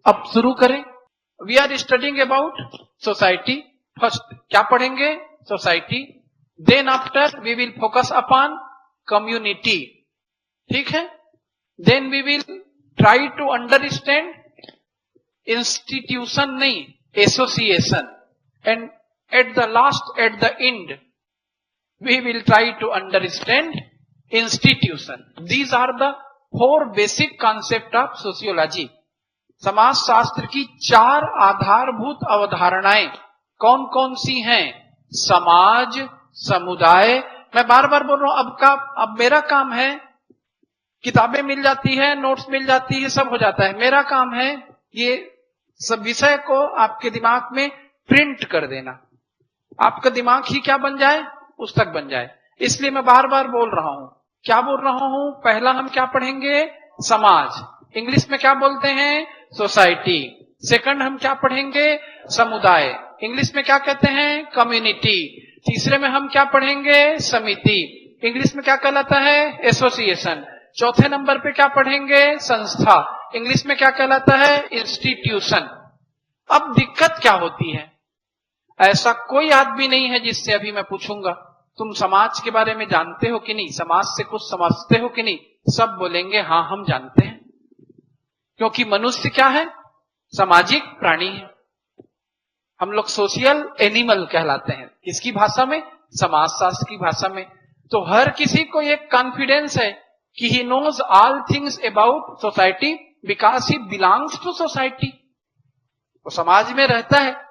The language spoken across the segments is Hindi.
अब शुरू करें। We are studying about society. First क्या पढ़ेंगे? Society. Then after we will focus upon community, ठीक है। Then we will try to understand institution, नहीं association, and at the last, at the end we will try to understand institution. These are the four basic concept of sociology. समाज शास्त्र की 4 आधारभूत अवधारणाएं कौन कौन सी हैं? समाज, समुदाय। मैं बार बार बोल रहा हूं, अब मेरा काम है, किताबें मिल जाती है, नोट्स मिल जाती है, सब हो जाता है। मेरा काम है ये सब विषय को आपके दिमाग में प्रिंट कर देना, आपका दिमाग ही क्या बन जाए? पुस्तक बन जाए। इसलिए मैं बार बार बोल रहा हूं। क्या बोल रहा हूं? पहला हम क्या पढ़ेंगे? समाज। इंग्लिश में क्या बोलते हैं? सोसाइटी। सेकंड हम क्या पढ़ेंगे? समुदाय। इंग्लिश में क्या कहते हैं? कम्युनिटी। तीसरे में हम क्या पढ़ेंगे? समिति। इंग्लिश में क्या कहलाता है? एसोसिएशन। चौथे नंबर पे क्या पढ़ेंगे? संस्था। इंग्लिश में क्या कहलाता है? इंस्टीट्यूशन। अब दिक्कत क्या होती है? ऐसा कोई आदमी नहीं है जिससे अभी मैं पूछूंगा तुम समाज के बारे में जानते हो कि नहीं, समाज से कुछ समझते हो कि नहीं, सब बोलेंगे हाँ हम जानते हैं। क्योंकि मनुष्य क्या है? सामाजिक प्राणी है। हम लोग सोशल एनिमल कहलाते हैं। किसकी भाषा में? समाजशास्त्र की भाषा में। तो हर किसी को एक कॉन्फिडेंस है कि he knows all things about society because he belongs to society. वो समाज में रहता है,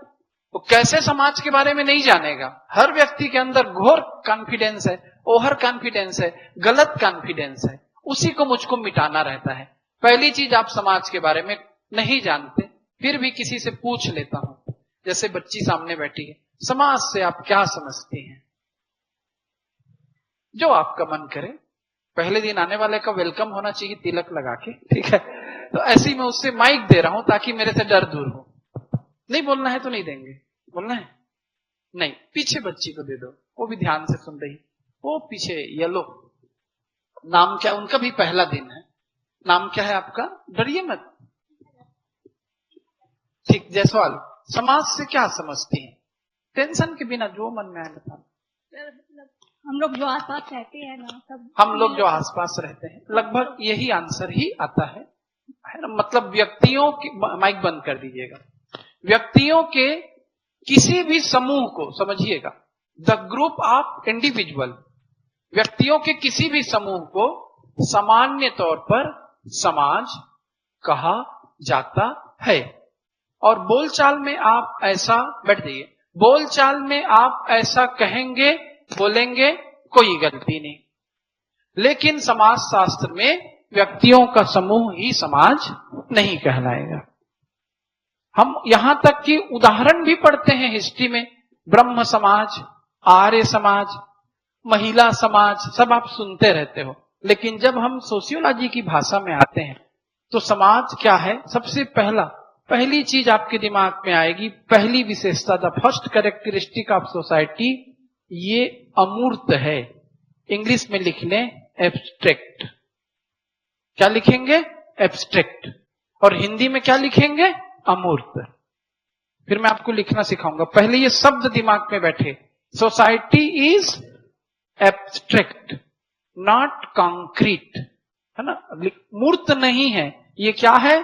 वो कैसे समाज के बारे में नहीं जानेगा? हर व्यक्ति के अंदर घोर कॉन्फिडेंस है, ओवर कॉन्फिडेंस है, गलत कॉन्फिडेंस है। उसी को मुझको मिटाना रहता है। पहली चीज, आप समाज के बारे में नहीं जानते, फिर भी किसी से पूछ लेता हूं। जैसे बच्ची सामने बैठी है, समाज से आप क्या समझते हैं? जो आपका मन करे। पहले दिन आने वाले का वेलकम होना चाहिए तिलक लगा के, ठीक है। तो ऐसे ही मैं उससे माइक दे रहा हूं ताकि मेरे से डर दूर हो। नहीं बोलना है तो नहीं देंगे, बोलना है नहीं। पीछे बच्ची को दे दो, वो भी ध्यान से सुन रही। वो पीछे येलो, नाम क्या? उनका भी पहला दिन है। नाम क्या है आपका? डरिए मत। ठीक, जायसवाल। समाज से क्या समझती हैं? टेंशन के बिना जो मन में आए बता। हम लोग जो आसपास रहते हैं ना, सब हम लोग जो आसपास रहते हैं, लगभग यही आंसर ही आता है ना। मतलब व्यक्तियों की, माइक बंद कर दीजिएगा, व्यक्तियों के किसी भी समूह को समझिएगा, द ग्रुप ऑफ इंडिविजुअल, व्यक्तियों के किसी भी समूह को सामान्य तौर पर समाज कहा जाता है। और बोलचाल में आप ऐसा, बैठ जाइए, बोलचाल में आप ऐसा कहेंगे, बोलेंगे, कोई गलती नहीं। लेकिन समाज शास्त्र में व्यक्तियों का समूह ही समाज नहीं कहलाएगा। हम यहां तक कि उदाहरण भी पढ़ते हैं हिस्ट्री में, ब्रह्म समाज, आर्य समाज, महिला समाज, सब आप सुनते रहते हो। लेकिन जब हम सोशियोलॉजी की भाषा में आते हैं तो समाज क्या है? सबसे पहली चीज आपके दिमाग में आएगी, पहली विशेषता, the first characteristic of society, ये अमूर्त है। इंग्लिश में लिख लें एब्स्ट्रैक्ट। क्या लिखेंगे? एब्स्ट्रैक्ट। और हिंदी में क्या लिखेंगे? अमूर्त। फिर मैं आपको लिखना सिखाऊंगा, पहले ये शब्द दिमाग में बैठे। Society is abstract, not concrete, है ना। मूर्त नहीं है, ये क्या है?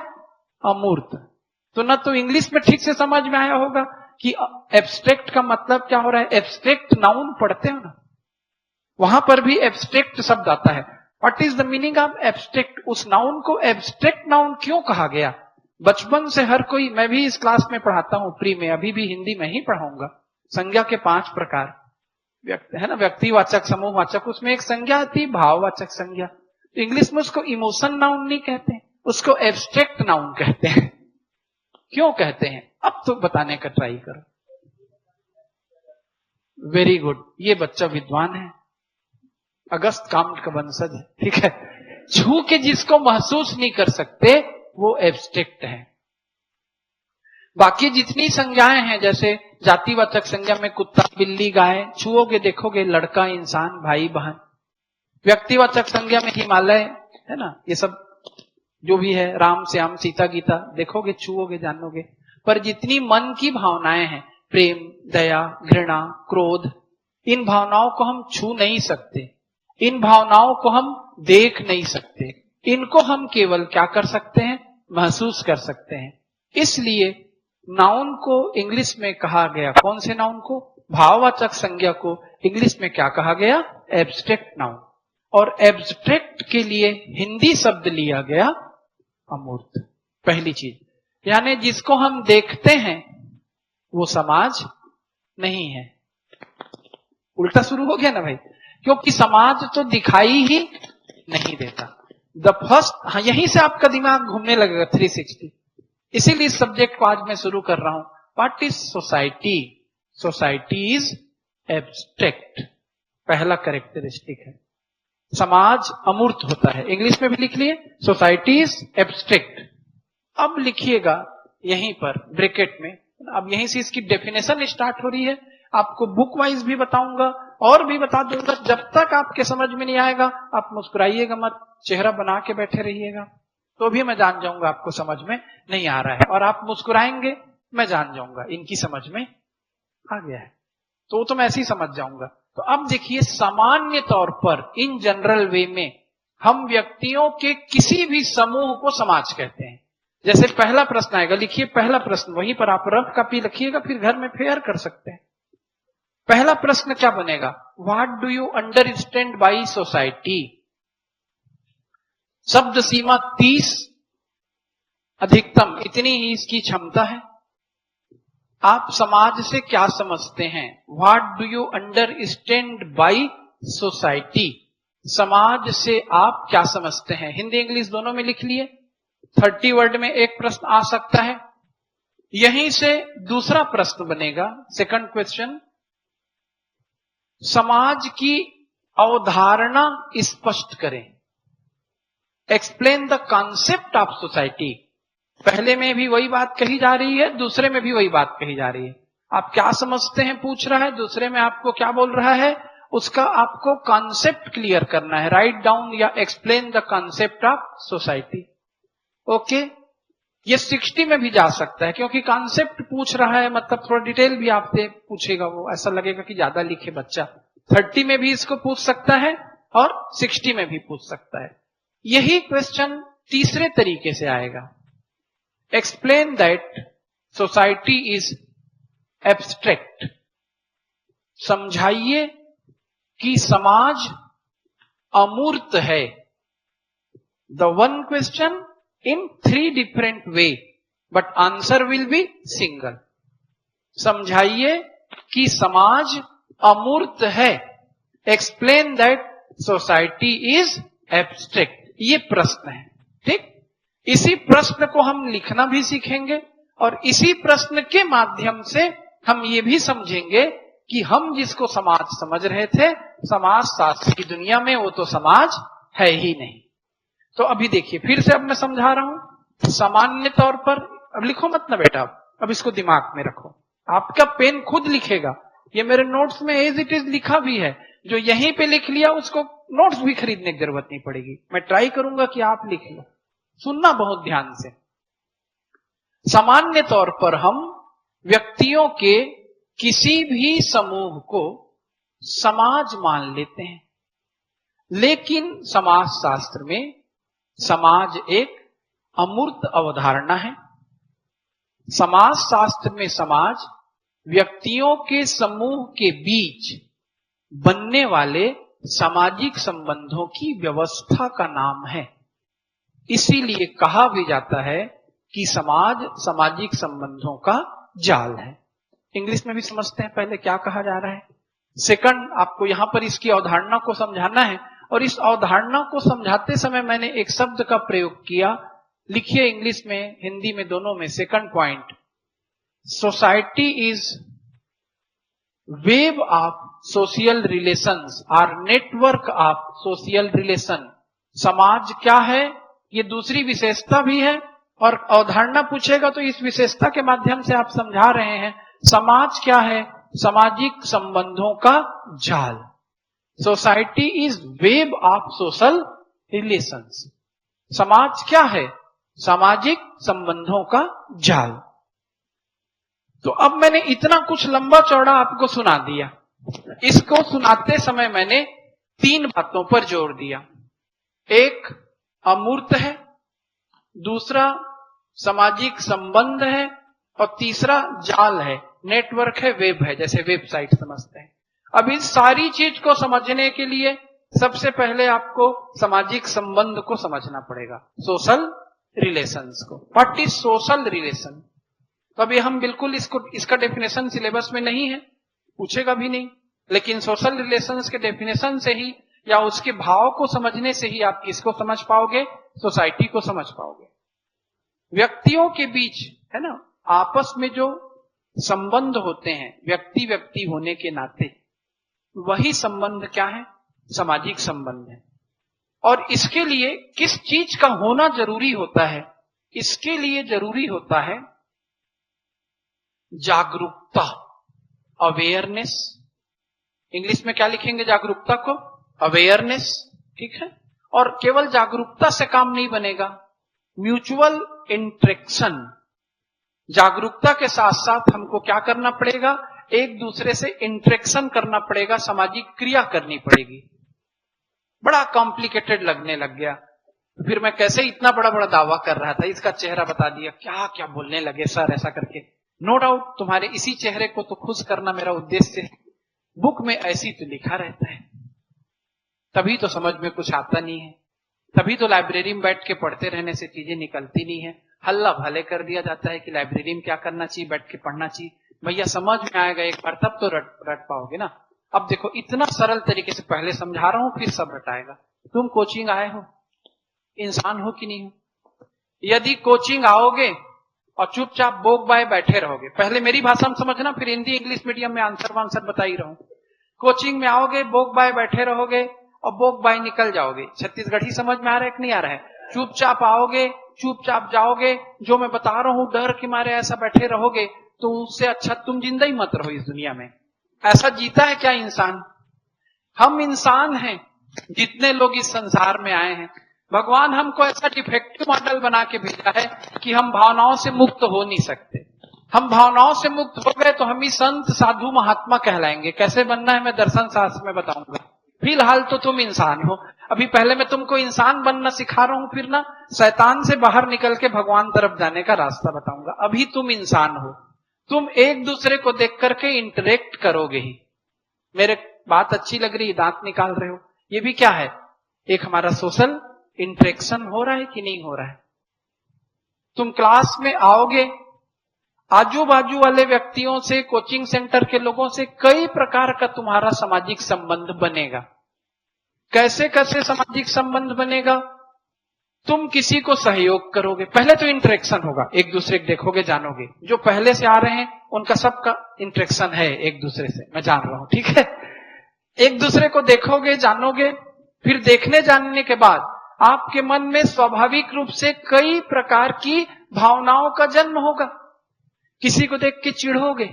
अमूर्त। तो ना तो इंग्लिश में ठीक से समझ में आया होगा कि एब्स्ट्रैक्ट का मतलब क्या हो रहा है। एब्स्ट्रैक्ट नाउन पढ़ते हो ना, वहां पर भी एब्स्ट्रैक्ट शब्द आता है। What is the meaning of abstract? उस नाउन को एब्स्ट्रैक्ट नाउन क्यों कहा गया? बचपन से हर कोई, मैं भी इस क्लास में पढ़ाता हूं प्री में, अभी भी हिंदी में ही पढ़ाऊंगा। संज्ञा के 5 प्रकार है ना, व्यक्तिवाचक, समूहवाचक, उसमें एक संज्ञा आती है भाववाचक संज्ञा। इंग्लिश में उसको इमोशन नाउन नहीं कहते, उसको एब्स्ट्रैक्ट नाउन कहते हैं। क्यों कहते हैं? अब तो बताने का ट्राई करो। वेरी गुड, ये बच्चा विद्वान है, अगस्त काउंट का वंशज है, ठीक है। छू के जिसको महसूस नहीं कर सकते वो एब्स्ट्रैक्ट है। बाकी जितनी संज्ञाएं हैं, जैसे जातिवाचक संज्ञा में कुत्ता, बिल्ली, गाय, छुओगे देखोगे लड़का, इंसान, भाई, बहन। व्यक्तिवाचक संज्ञा में हिमालय, है ना, ये सब जो भी है, राम श्याम सीता गीता देखोगे, छुओगे, जानोगे। पर जितनी मन की भावनाएं हैं, प्रेम, दया, घृणा, क्रोध, इन भावनाओं को हम छू नहीं सकते, इन भावनाओं को हम देख नहीं सकते, इनको हम केवल क्या कर सकते हैं, महसूस कर सकते हैं। इसलिए नाउन को इंग्लिश में कहा गया, कौन से नाउन को, भाववाचक संज्ञा को इंग्लिश में क्या कहा गया, एब्स्ट्रैक्ट नाउन। और एब्स्ट्रैक्ट के लिए हिंदी शब्द लिया गया अमूर्त। पहली चीज, यानी जिसको हम देखते हैं वो समाज नहीं है। उल्टा शुरू हो गया ना भाई, क्योंकि समाज तो दिखाई ही नहीं देता। द फर्स्ट, हाँ, यहीं से आपका दिमाग घूमने लगेगा 360। इसीलिए इस सब्जेक्ट को आज मैं शुरू कर रहा हूं। What is society? Society is abstract, पहला कैरेक्टरिस्टिक है। समाज अमूर्त होता है, इंग्लिश में भी लिख लिए, सोसाइटी इज एब्स्ट्रैक्ट। अब लिखिएगा यहीं पर ब्रैकेट में, अब यहीं से इसकी डेफिनेशन स्टार्ट हो रही है। आपको बुक वाइज भी बताऊंगा और भी बता दूंगा। जब तक आपके समझ में नहीं आएगा आप मुस्कुराइएगा मत, चेहरा बना के बैठे रहिएगा, तो भी मैं जान जाऊंगा आपको समझ में नहीं आ रहा है। और आप मुस्कुराएंगे, मैं जान जाऊंगा इनकी समझ में आ गया है, तो मैं ऐसे ही समझ जाऊंगा। तो अब देखिए, सामान्य तौर पर इन जनरल वे में हम व्यक्तियों के किसी भी समूह को समाज कहते हैं। जैसे पहला प्रश्न आएगा, लिखिए पहला प्रश्न, वहीं पर आप रफ कॉपी लिखिएगा, फिर घर में फेयर कर सकते हैं। पहला प्रश्न क्या बनेगा, what do you understand by society? शब्द सीमा 30, अधिकतम इतनी ही इसकी क्षमता है। आप समाज से क्या समझते हैं? What do you understand by society? समाज से आप क्या समझते हैं? हिंदी इंग्लिश दोनों में लिख लिए। 30 वर्ड में एक प्रश्न आ सकता है। यहीं से दूसरा प्रश्न बनेगा, सेकंड क्वेश्चन, समाज की अवधारणा स्पष्ट करें। Explain the concept of society. पहले में भी वही बात कही जा रही है, दूसरे में भी वही बात कही जा रही है। आप क्या समझते हैं पूछ रहा है, दूसरे में आपको क्या बोल रहा है, उसका आपको कॉन्सेप्ट क्लियर करना है। राइट डाउन या explain the concept of society. Okay, ये 60 में भी जा सकता है, क्योंकि कॉन्सेप्ट पूछ रहा है, मतलब थोड़ा डिटेल भी आपसे पूछेगा, वो ऐसा लगेगा कि ज्यादा लिखे बच्चा। 30 में भी इसको पूछ सकता है और 60 में भी पूछ सकता है। यही क्वेश्चन तीसरे तरीके से आएगा, explain that society is abstract. समझाइए कि समाज अमूर्त है। The one question in 3 different way, but answer will be single. समझाइए कि समाज अमूर्त है। Explain that society is abstract. ये प्रश्न है, ठीक। इसी प्रश्न को हम लिखना भी सीखेंगे और इसी प्रश्न के माध्यम से हम ये भी समझेंगे कि हम जिसको समाज समझ रहे थे, समाज शास्त्र की दुनिया में वो तो समाज है ही नहीं। तो अभी देखिए, फिर से अब मैं समझा रहा हूं। सामान्य तौर पर, अब लिखो मत ना बेटा, अब इसको दिमाग में रखो, आपका पेन खुद लिखेगा। ये मेरे नोट्स में एज इट इज लिखा भी है, जो यहीं पे लिख लिया उसको नोट्स भी खरीदने की जरूरत नहीं पड़ेगी। मैं ट्राई करूंगा कि आप लिख लो, सुनना बहुत ध्यान से। सामान्य तौर पर हम व्यक्तियों के किसी भी समूह को समाज मान लेते हैं, लेकिन समाज शास्त्र में समाज एक अमूर्त अवधारणा है। समाज शास्त्र में समाज व्यक्तियों के समूह के बीच बनने वाले सामाजिक संबंधों की व्यवस्था का नाम है। इसीलिए कहा भी जाता है कि समाज सामाजिक संबंधों का जाल है। इंग्लिश में भी समझते हैं पहले क्या कहा जा रहा है। सेकंड, आपको यहां पर इसकी अवधारणा को समझाना है, और इस अवधारणा को समझाते समय मैंने एक शब्द का प्रयोग किया। लिखिए इंग्लिश में, हिंदी में, दोनों में। Second point, society is web of social relations और नेटवर्क ऑफ सोशल रिलेशन। समाज क्या है, ये दूसरी विशेषता भी है, और अवधारणा पूछेगा तो इस विशेषता के माध्यम से आप समझा रहे हैं समाज क्या है, सामाजिक संबंधों का जाल। Society is web of social relations. समाज क्या है? सामाजिक संबंधों का जाल। तो अब मैंने इतना कुछ लंबा चौड़ा आपको सुना दिया। इसको सुनाते समय मैंने 3 बातों पर जोर दिया। एक अमूर्त है, दूसरा सामाजिक संबंध है, और तीसरा जाल है, नेटवर्क है, वेब है, जैसे वेबसाइट समझते हैं। अब इस सारी चीज को समझने के लिए सबसे पहले आपको सामाजिक संबंध को समझना पड़ेगा, सोशल रिलेशंस को। What is social relation? तो अभी हम बिल्कुल इसका डेफिनेशन सिलेबस में नहीं है, पूछेगा भी नहीं, लेकिन सोशल रिलेशंस के डेफिनेशन से ही या उसके भाव को समझने से ही आप किसको समझ पाओगे? सोसाइटी को समझ पाओगे। व्यक्तियों के बीच है ना, आपस में जो संबंध होते हैं व्यक्ति व्यक्ति होने के नाते, वही संबंध क्या है? सामाजिक संबंध है। और इसके लिए किस चीज का होना जरूरी होता है? इसके लिए जरूरी होता है जागरूकता, अवेयरनेस। इंग्लिश में क्या लिखेंगे जागरूकता को? अवेयरनेस, ठीक है। और केवल जागरूकता से काम नहीं बनेगा, म्यूचुअल इंटरेक्शन। जागरूकता के साथ साथ हमको क्या करना पड़ेगा? एक दूसरे से इंटरेक्शन करना पड़ेगा, सामाजिक क्रिया करनी पड़ेगी। बड़ा कॉम्प्लिकेटेड लगने लग गया, तो फिर मैं कैसे इतना बड़ा बड़ा दावा कर रहा था, इसका चेहरा बता दिया, क्या क्या बोलने लगे सर ऐसा करके। नो डाउट तुम्हारे इसी चेहरे को तो खुश करना मेरा उद्देश्य है। बुक में ऐसी तो लिखा रहता है, तभी तो समझ में कुछ आता नहीं है, तभी तो लाइब्रेरी में बैठ के पढ़ते रहने से चीजें निकलती नहीं है। हल्ला भले कर दिया जाता है कि लाइब्रेरी में क्या करना चाहिए, बैठ के पढ़ना चाहिए। भैया समझ में आएगा एक बार, तब तो रट पाओगे ना। अब देखो इतना सरल तरीके से पहले समझा रहा हूं, फिर सब रटाएगा। तुम कोचिंग आए हो, इंसान हो कि नहीं हो? यदि कोचिंग आओगे और चुपचाप बोक बाय बैठे रहोगे, पहले मेरी भाषा में समझना, फिर हिंदी इंग्लिश मीडियम में आंसर वांसर बता ही रहूं। कोचिंग में आओगे, बोक बाय बैठे रहोगे और बोक बाय निकल जाओगे। छत्तीसगढ़ी समझ में आ रहा है कि नहीं आ रहा है? चुपचाप आओगे, चुपचाप जाओगे, जो मैं बता रहा हूं डर के मारे ऐसा बैठे रहोगे, तो उससे अच्छा तुम जिंदा ही मत रहो इस दुनिया में। ऐसा जीता है क्या इंसान? हम इंसान हैं, जितने लोग इस संसार में आए हैं, भगवान हमको ऐसा डिफेक्टिव मॉडल बना के भेजा है कि हम भावनाओं से मुक्त हो नहीं सकते। हम भावनाओं से मुक्त हो गए तो हम ही संत साधु महात्मा कहलाएंगे। कैसे बनना है मैं दर्शन शास्त्र में बताऊंगा। फिलहाल तो तुम इंसान हो, अभी पहले मैं तुमको इंसान बनना सिखा रहा हूं, फिर ना शैतान से बाहर निकल के भगवान तरफ जाने का रास्ता बताऊंगा। अभी तुम इंसान हो, तुम एक दूसरे को देख करके इंटरेक्ट करोगे ही। मेरे बात अच्छी लग रही है, दांत निकाल रहे हो, ये भी क्या है? एक हमारा सोशल इंटरेक्शन हो रहा है कि नहीं हो रहा है? तुम क्लास में आओगे, आजू बाजू वाले व्यक्तियों से, कोचिंग सेंटर के लोगों से कई प्रकार का तुम्हारा सामाजिक संबंध बनेगा। कैसे कैसे सामाजिक संबंध बनेगा? तुम किसी को सहयोग करोगे, पहले तो इंटरेक्शन होगा, एक दूसरे को देखोगे, जानोगे। जो पहले से आ रहे हैं उनका सबका इंटरेक्शन है एक दूसरे से, मैं जान रहा हूं, ठीक है। एक दूसरे को देखोगे, जानोगे, फिर देखने जानने के बाद आपके मन में स्वाभाविक रूप से कई प्रकार की भावनाओं का जन्म होगा। किसी को देख के चिढ़ोगे,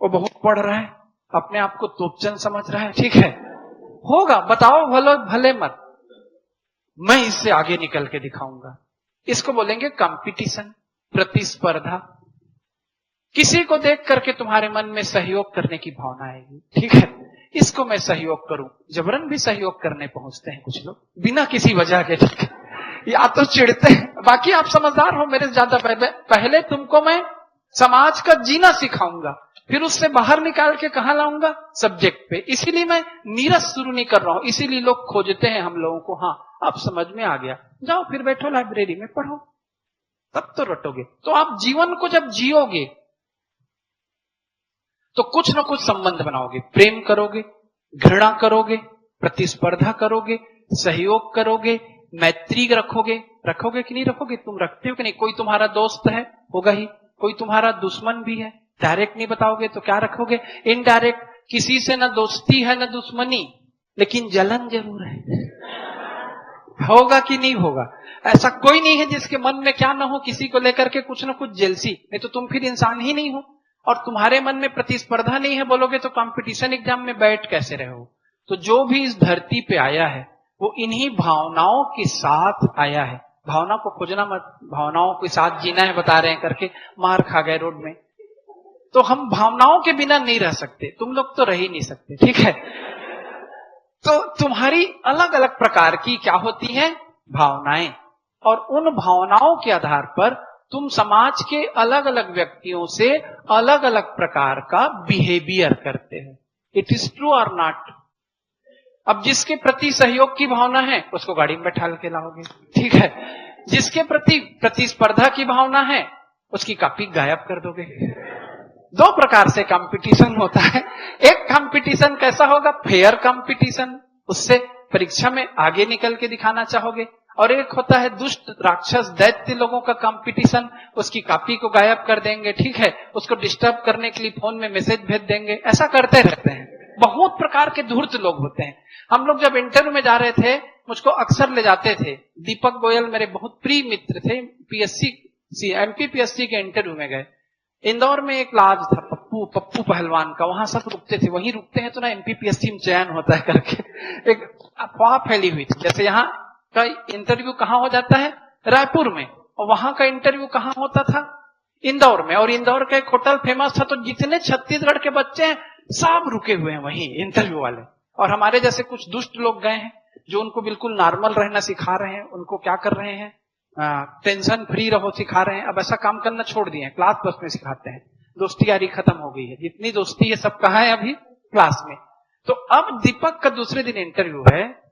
वो बहुत पढ़ रहा है, अपने आप को तोपचन समझ रहा है, ठीक है, होगा, बताओ भले मत, मैं इससे आगे निकल के दिखाऊंगा। इसको बोलेंगे कंपटीशन, प्रतिस्पर्धा। किसी को देख करके तुम्हारे मन में सहयोग करने की भावना आएगी, ठीक है, इसको मैं सहयोग करूं। जबरन भी सहयोग करने पहुंचते हैं कुछ लोग बिना किसी वजह के, ठीक है, या तो चिढ़ते हैं। बाकी आप समझदार हो मेरे से ज्यादा। पहले तुमको मैं समाज का जीना सिखाऊंगा, फिर उससे बाहर निकाल के कहां लाऊंगा? सब्जेक्ट पे। इसीलिए मैं नीरस शुरू नहीं कर रहा हूं, इसीलिए लोग खोजते हैं हम लोगों को। हाँ अब समझ में आ गया, जाओ फिर बैठो लाइब्रेरी में पढ़ो, तब तो रटोगे। तो आप जीवन को जब जियोगे तो कुछ ना कुछ संबंध बनाओगे, प्रेम करोगे, घृणा करोगे, प्रतिस्पर्धा करोगे, सहयोग करोगे, मैत्री रखोगे। रखोगे कि नहीं रखोगे? तुम रखते हो कि नहीं? कोई तुम्हारा दोस्त है, होगा ही, कोई तुम्हारा दुश्मन भी है। डायरेक्ट नहीं बताओगे तो क्या रखोगे? इनडायरेक्ट। किसी से न दोस्ती है न दुश्मनी, लेकिन जलन जरूर है। होगा कि नहीं होगा? ऐसा कोई नहीं है जिसके मन में क्या ना हो, किसी को लेकर के कुछ ना कुछ जेलसी, नहीं तो तुम फिर इंसान ही नहीं हो। और तुम्हारे मन में प्रतिस्पर्धा नहीं है बोलोगे तो कंपटीशन एग्जाम में बैठ कैसे रहो? तो जो भी इस धरती पे आया है वो इन्हीं भावनाओं के साथ आया है। भावना को खोजना मत, भावनाओं के साथ जीना है बता रहे हैं करके मार खा गए रोड में। तो हम भावनाओं के बिना नहीं रह सकते, तुम लोग तो रह ही नहीं सकते, ठीक है। तो तुम्हारी अलग अलग प्रकार की क्या होती हैं भावनाएं, और उन भावनाओं के आधार पर तुम समाज के अलग अलग व्यक्तियों से अलग अलग प्रकार का बिहेवियर करते हो। इट इज ट्रू और नॉट। अब जिसके प्रति सहयोग की भावना है उसको गाड़ी में बैठा के लाओगे, ठीक है। जिसके प्रति प्रतिस्पर्धा की भावना है उसकी कॉपी गायब कर दोगे। दो प्रकार से कंपटीशन होता है। एक कंपटीशन कैसा होगा, फेयर कंपटीशन, उससे परीक्षा में आगे निकल के दिखाना चाहोगे। और एक होता है दुष्ट राक्षस दैत्य लोगों का कंपटीशन, उसकी कॉपी को गायब कर देंगे, ठीक है। उसको डिस्टर्ब करने के लिए फोन में मैसेज भेज देंगे, ऐसा करते रहते हैं। बहुत प्रकार के धूर्त लोग होते हैं। हम लोग जब इंटरव्यू में जा रहे थे, मुझको अक्सर ले जाते थे। दीपक गोयल मेरे बहुत प्रिय मित्र थे, एमपीपीएससी के इंटरव्यू में गए। इंदौर में एक लॉज था पप्पू पहलवान का, वहां सब रुकते थे। वहीं रुकते हैं तो ना एमपीपीएससी में चयन होता है करके एक अफवाह फैली हुई थी। जैसे यहाँ का इंटरव्यू कहाँ हो जाता है, रायपुर में, और वहां का इंटरव्यू कहाँ होता था, इंदौर में। और इंदौर का एक होटल फेमस था, तो जितने छत्तीसगढ़ के बच्चे हैं सब रुके हुए हैं वहीं इंटरव्यू वाले। और हमारे जैसे कुछ दुष्ट लोग गए हैं जो उनको बिल्कुल नॉर्मल रहना सिखा रहे हैं। उनको क्या कर रहे हैं, टेंशन फ्री रहो सिखा रहे हैं। अब ऐसा काम करना छोड़ दिए हैं, क्लास बस में सिखाते हैं। दोस्ती यारी खत्म हो गई है, जितनी दोस्ती है सब कहाँ है अभी, क्लास में। तो अब दीपक का दूसरे दिन इंटरव्यू है,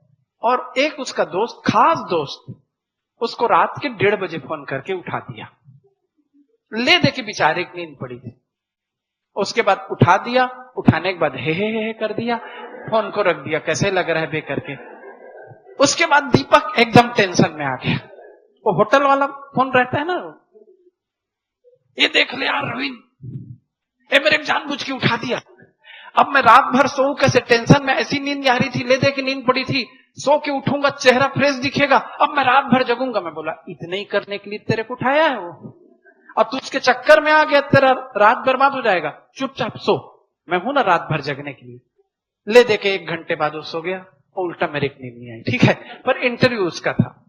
और एक उसका दोस्त, खास दोस्त, उसको रात के 1:30 बजे फोन करके उठा दिया। ले दे के बेचारे की नींद पड़ी थी। उसके बाद उठा दिया, उठाने के बाद हे कर दिया, फोन को रख दिया, कैसे लग रहा है बे करके। उसके बाद दीपक एकदम टेंशन में आ गया। वो होटल वाला फोन रहता है ना, ये देख ले यार रविंद्र, ये मेरे जानबूझ के उठा दिया। अब मैं रात भर सोऊं कैसे, टेंशन में, ऐसी नींद आ रही थी, ले दे के नींद पड़ी थी, सो के उठूंगा चेहरा फ्रेश दिखेगा, अब मैं रात भर जगूंगा। मैं बोला इतने ही करने के लिए तेरे को उठाया है वो, अब तू उसके चक्कर में आ गया, तेरा रात बर्बाद हो जाएगा, चुपचाप सो, मैं हूं ना रात भर जगने के लिए। ले दे के 1 घंटे बाद वो सो गया, और उल्टा मेरे को नींद नहीं आई, ठीक है। पर इंटरव्यू उसका था।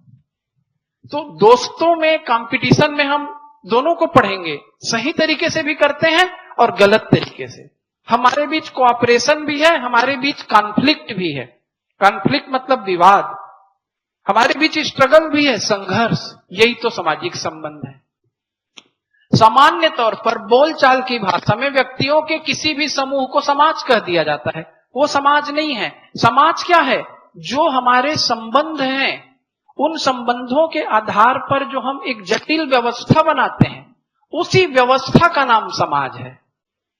तो दोस्तों में कंपटीशन में हम दोनों को पढ़ेंगे, सही तरीके से भी करते हैं और गलत तरीके से। हमारे बीच कोऑपरेशन भी है, हमारे बीच कॉन्फ्लिक्ट भी है। कॉन्फ्लिक्ट मतलब विवाद, हमारे बीच स्ट्रगल भी है, संघर्ष। यही तो सामाजिक संबंध है। सामान्य तौर पर बोलचाल की भाषा में व्यक्तियों के किसी भी समूह को समाज कह दिया जाता है। वो समाज नहीं है। समाज क्या है, जो हमारे संबंध हैं, उन संबंधों के आधार पर जो हम एक जटिल व्यवस्था बनाते हैं, उसी व्यवस्था का नाम समाज है।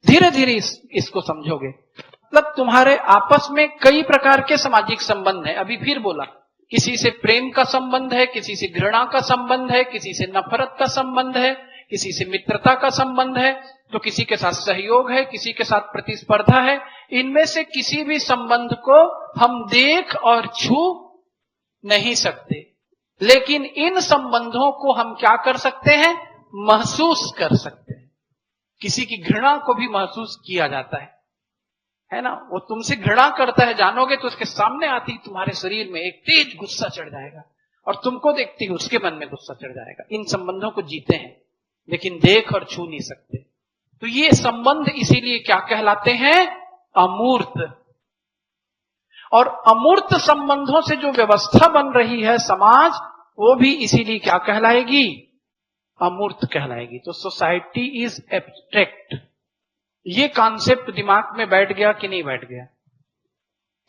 धीरे धीरे इसको समझोगे। मतलब तुम्हारे आपस में कई प्रकार के सामाजिक संबंध हैं। अभी फिर बोला, किसी से प्रेम का संबंध है, किसी से घृणा का संबंध है, किसी से नफरत का संबंध है, किसी से मित्रता का संबंध है, तो किसी के साथ सहयोग है, किसी के साथ प्रतिस्पर्धा है। इनमें से किसी भी संबंध को हम देख और छू नहीं सकते, लेकिन इन संबंधों को हम क्या कर सकते हैं, महसूस कर सकते हैं। किसी की घृणा को भी महसूस किया जाता है ना। वो तुमसे घृणा करता है, जानोगे तो उसके सामने आती तुम्हारे शरीर में एक तेज गुस्सा चढ़ जाएगा, और तुमको देखती उसके मन में गुस्सा चढ़ जाएगा। इन संबंधों को जीते हैं, लेकिन देख और छू नहीं सकते। तो ये संबंध इसीलिए क्या कहलाते हैं, अमूर्त। और अमूर्त संबंधों से जो व्यवस्था बन रही है समाज, वो भी इसीलिए क्या कहलाएगी, अमूर्त कहलाएगी। तो सोसाइटी इज एब्स्ट्रैक्ट। ये कॉन्सेप्ट दिमाग में बैठ गया कि नहीं बैठ गया।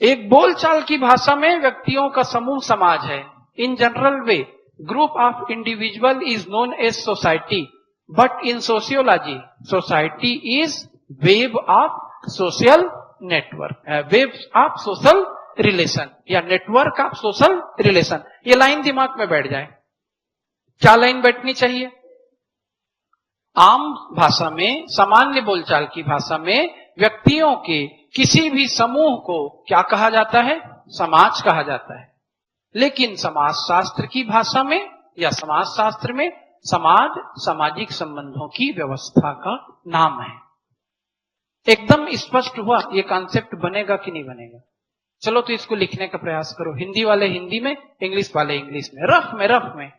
एक बोलचाल की भाषा में व्यक्तियों का समूह समाज है। In general way group of individual is known as society, but in sociology society is web of social network, web of social relation, या नेटवर्क ऑफ सोशल रिलेशन। ये लाइन दिमाग में बैठ जाए। क्या लाइन बैठनी चाहिए, आम भाषा में, सामान्य बोलचाल की भाषा में व्यक्तियों के किसी भी समूह को क्या कहा जाता है, समाज कहा जाता है। लेकिन समाजशास्त्र की भाषा में या समाजशास्त्र में समाज सामाजिक संबंधों की व्यवस्था का नाम है। एकदम स्पष्ट हुआ, ये कॉन्सेप्ट बनेगा कि नहीं बनेगा। चलो तो इसको लिखने का प्रयास करो, हिंदी वाले हिंदी में, इंग्लिश वाले इंग्लिश में, रफ में।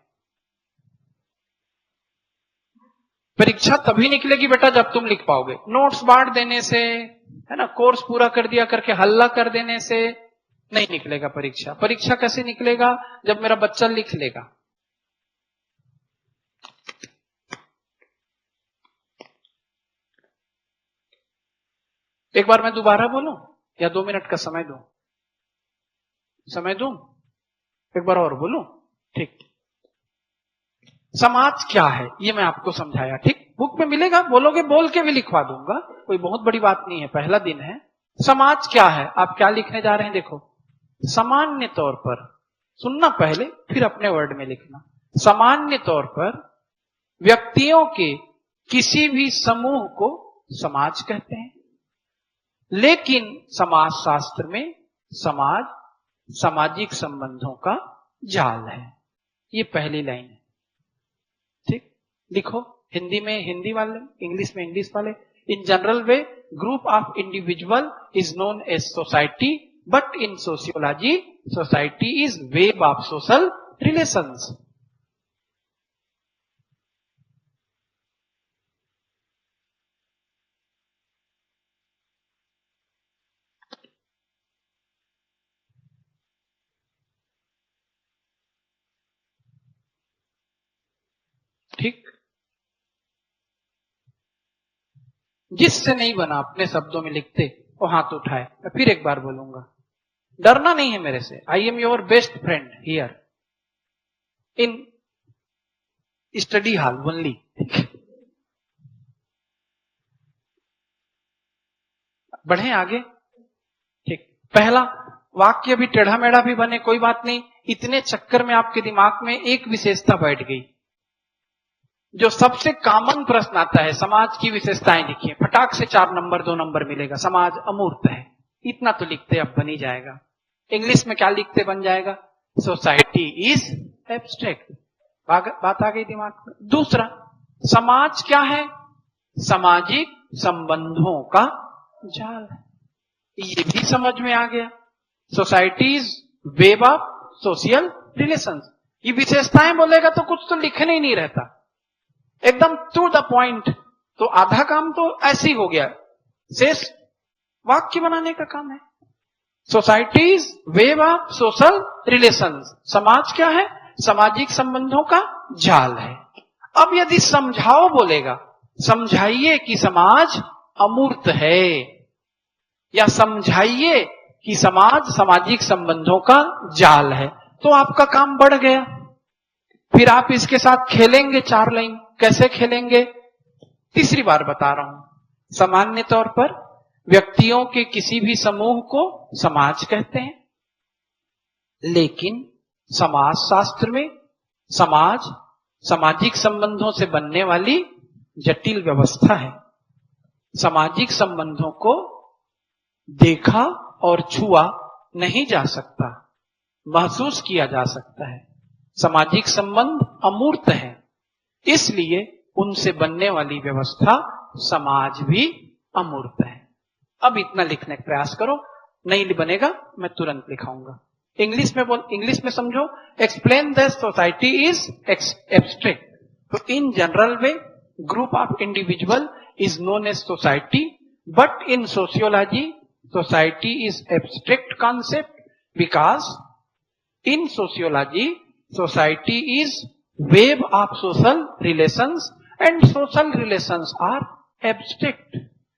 परीक्षा तभी निकलेगी बेटा जब तुम लिख पाओगे। नोट्स बांट देने से, है ना, कोर्स पूरा कर दिया करके हल्ला कर देने से नहीं निकलेगा परीक्षा। परीक्षा कैसे निकलेगा? जब मेरा बच्चा लिख लेगा। एक बार मैं दोबारा बोलूं या 2 मिनट का समय दूं? समय दूं? एक बार और बोलूं? ठीक। समाज क्या है ये मैं आपको समझाया, ठीक। बुक में मिलेगा, बोलोगे बोल के भी लिखवा दूंगा, कोई बहुत बड़ी बात नहीं है, पहला दिन है। समाज क्या है, आप क्या लिखने जा रहे हैं? देखो, सामान्य तौर पर, सुनना पहले फिर अपने वर्ड में लिखना। सामान्य तौर पर व्यक्तियों के किसी भी समूह को समाज कहते हैं, लेकिन समाज शास्त्र में समाज सामाजिक संबंधों का जाल है। ये पहली लाइन है, ठीक। लिखो, हिंदी में हिंदी वाले, इंग्लिश में इंग्लिश वाले। In general way, group of individual is known as society, but in sociology society is web of social relations. ठीक। जिससे नहीं बना अपने शब्दों में लिखते वो हाथ उठाए। मैं फिर एक बार बोलूंगा, डरना नहीं है मेरे से। I am your best friend here in study hall only. बढ़े आगे, ठीक। पहला वाक्य भी टेढ़ा मेढ़ा भी बने, कोई बात नहीं। इतने चक्कर में आपके दिमाग में एक विशेषता बैठ गई। जो सबसे कॉमन प्रश्न आता है, समाज की विशेषताएं लिखिए, फटाक से 4 नंबर 2 नंबर मिलेगा। समाज अमूर्त है, इतना तो लिखते अब बन ही जाएगा। इंग्लिश में क्या लिखते बन जाएगा? Society is abstract. बात आ गई दिमाग में। दूसरा, समाज क्या है? सामाजिक संबंधों का जाल है, ये भी समझ में आ गया। Society is web of social relations. ये विशेषताएं बोलेगा तो कुछ तो लिखने ही नहीं रहता, एकदम टू द पॉइंट। तो आधा काम तो ऐसे ही हो गया, शेष वाक्य बनाने का काम है। Societies web of social relations, समाज क्या है? सामाजिक संबंधों का जाल है। अब यदि समझाओ बोलेगा, समझाइए कि समाज अमूर्त है, या समझाइए कि समाज सामाजिक संबंधों का जाल है, तो आपका काम बढ़ गया। फिर आप इसके साथ खेलेंगे 4 लाइन। कैसे खेलेंगे? तीसरी बार बता रहा हूं। सामान्य तौर पर व्यक्तियों के किसी भी समूह को समाज कहते हैं, लेकिन समाज शास्त्र में समाज सामाजिक संबंधों से बनने वाली जटिल व्यवस्था है। सामाजिक संबंधों को देखा और छुआ नहीं जा सकता, महसूस किया जा सकता है। सामाजिक संबंध अमूर्त है, इसलिए उनसे बनने वाली व्यवस्था समाज भी अमूर्त है। अब इतना लिखने का प्रयास करो, नहीं बनेगा मैं तुरंत लिखाऊंगा। इंग्लिश में बोल, इंग्लिश में समझो। Explain the society is abstract. तो in general way, group of individual is known as society, but in sociology society is abstract concept, because in sociology, society is web of social relations, and social relations are abstract.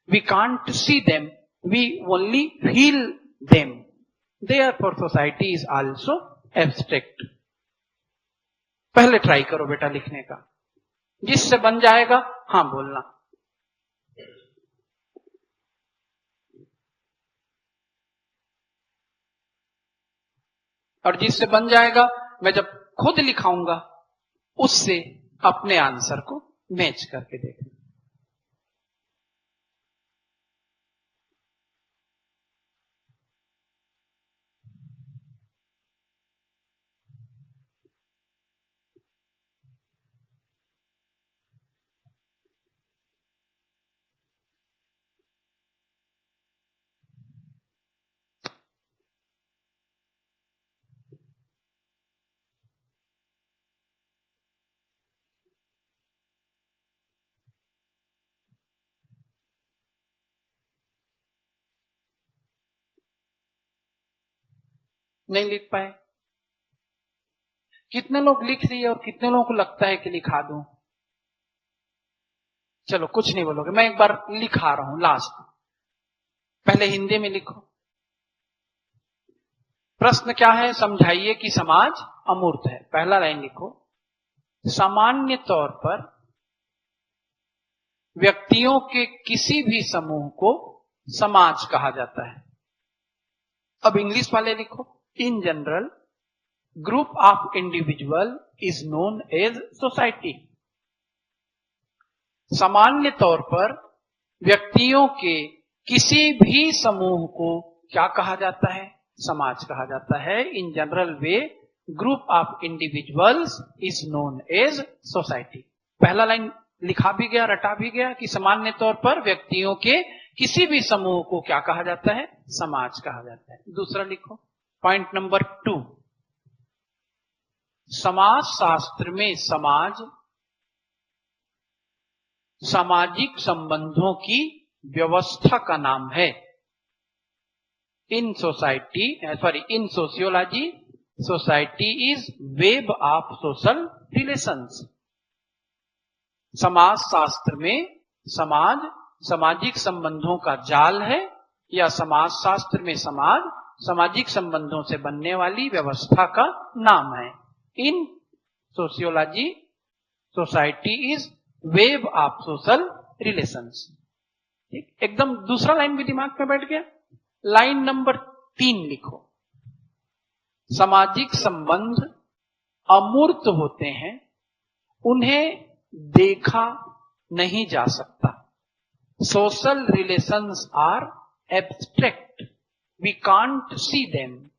We can't see them, we only feel them. Therefore, society is also abstract. पहले ट्राई करो बेटा लिखने का, जिससे बन जाएगा हाँ बोलना। और जिससे बन जाएगा, मैं जब खुद लिखाऊंगा उससे अपने आंसर को मैच करके देखना। नहीं लिख पाए? कितने लोग लिख दिए और कितने लोगों को लगता है कि लिखा दूं? चलो कुछ नहीं बोलोगे, मैं एक बार लिखा रहा हूं लास्ट। पहले हिंदी में लिखो। प्रश्न क्या है? समझाइए कि समाज अमूर्त है। पहला लाइन लिखो। सामान्य तौर पर व्यक्तियों के किसी भी समूह को समाज कहा जाता है। अब इंग्लिश वाले लिखो। In general group of individual is known as society. सामान्य तौर पर व्यक्तियों के किसी भी समूह को क्या कहा जाता है? समाज कहा जाता है। In general way group of individuals is known as society. पहला लाइन लिखा भी गया, रटा भी गया कि सामान्य तौर पर व्यक्तियों के किसी भी समूह को क्या कहा जाता है? समाज कहा जाता है। दूसरा लिखो, पॉइंट नंबर 2। समाज शास्त्र में समाज सामाजिक संबंधों की व्यवस्था का नाम है। इन sociology society is web of social relations. समाज शास्त्र में समाज सामाजिक संबंधों का जाल है, या समाज शास्त्र में समाज सामाजिक संबंधों से बनने वाली व्यवस्था का नाम है। इन sociology society is web of social relations. एकदम दूसरा लाइन भी दिमाग में बैठ गया। लाइन नंबर 3 लिखो। सामाजिक संबंध अमूर्त होते हैं, उन्हें देखा नहीं जा सकता। Social relations are abstract, we can't see them.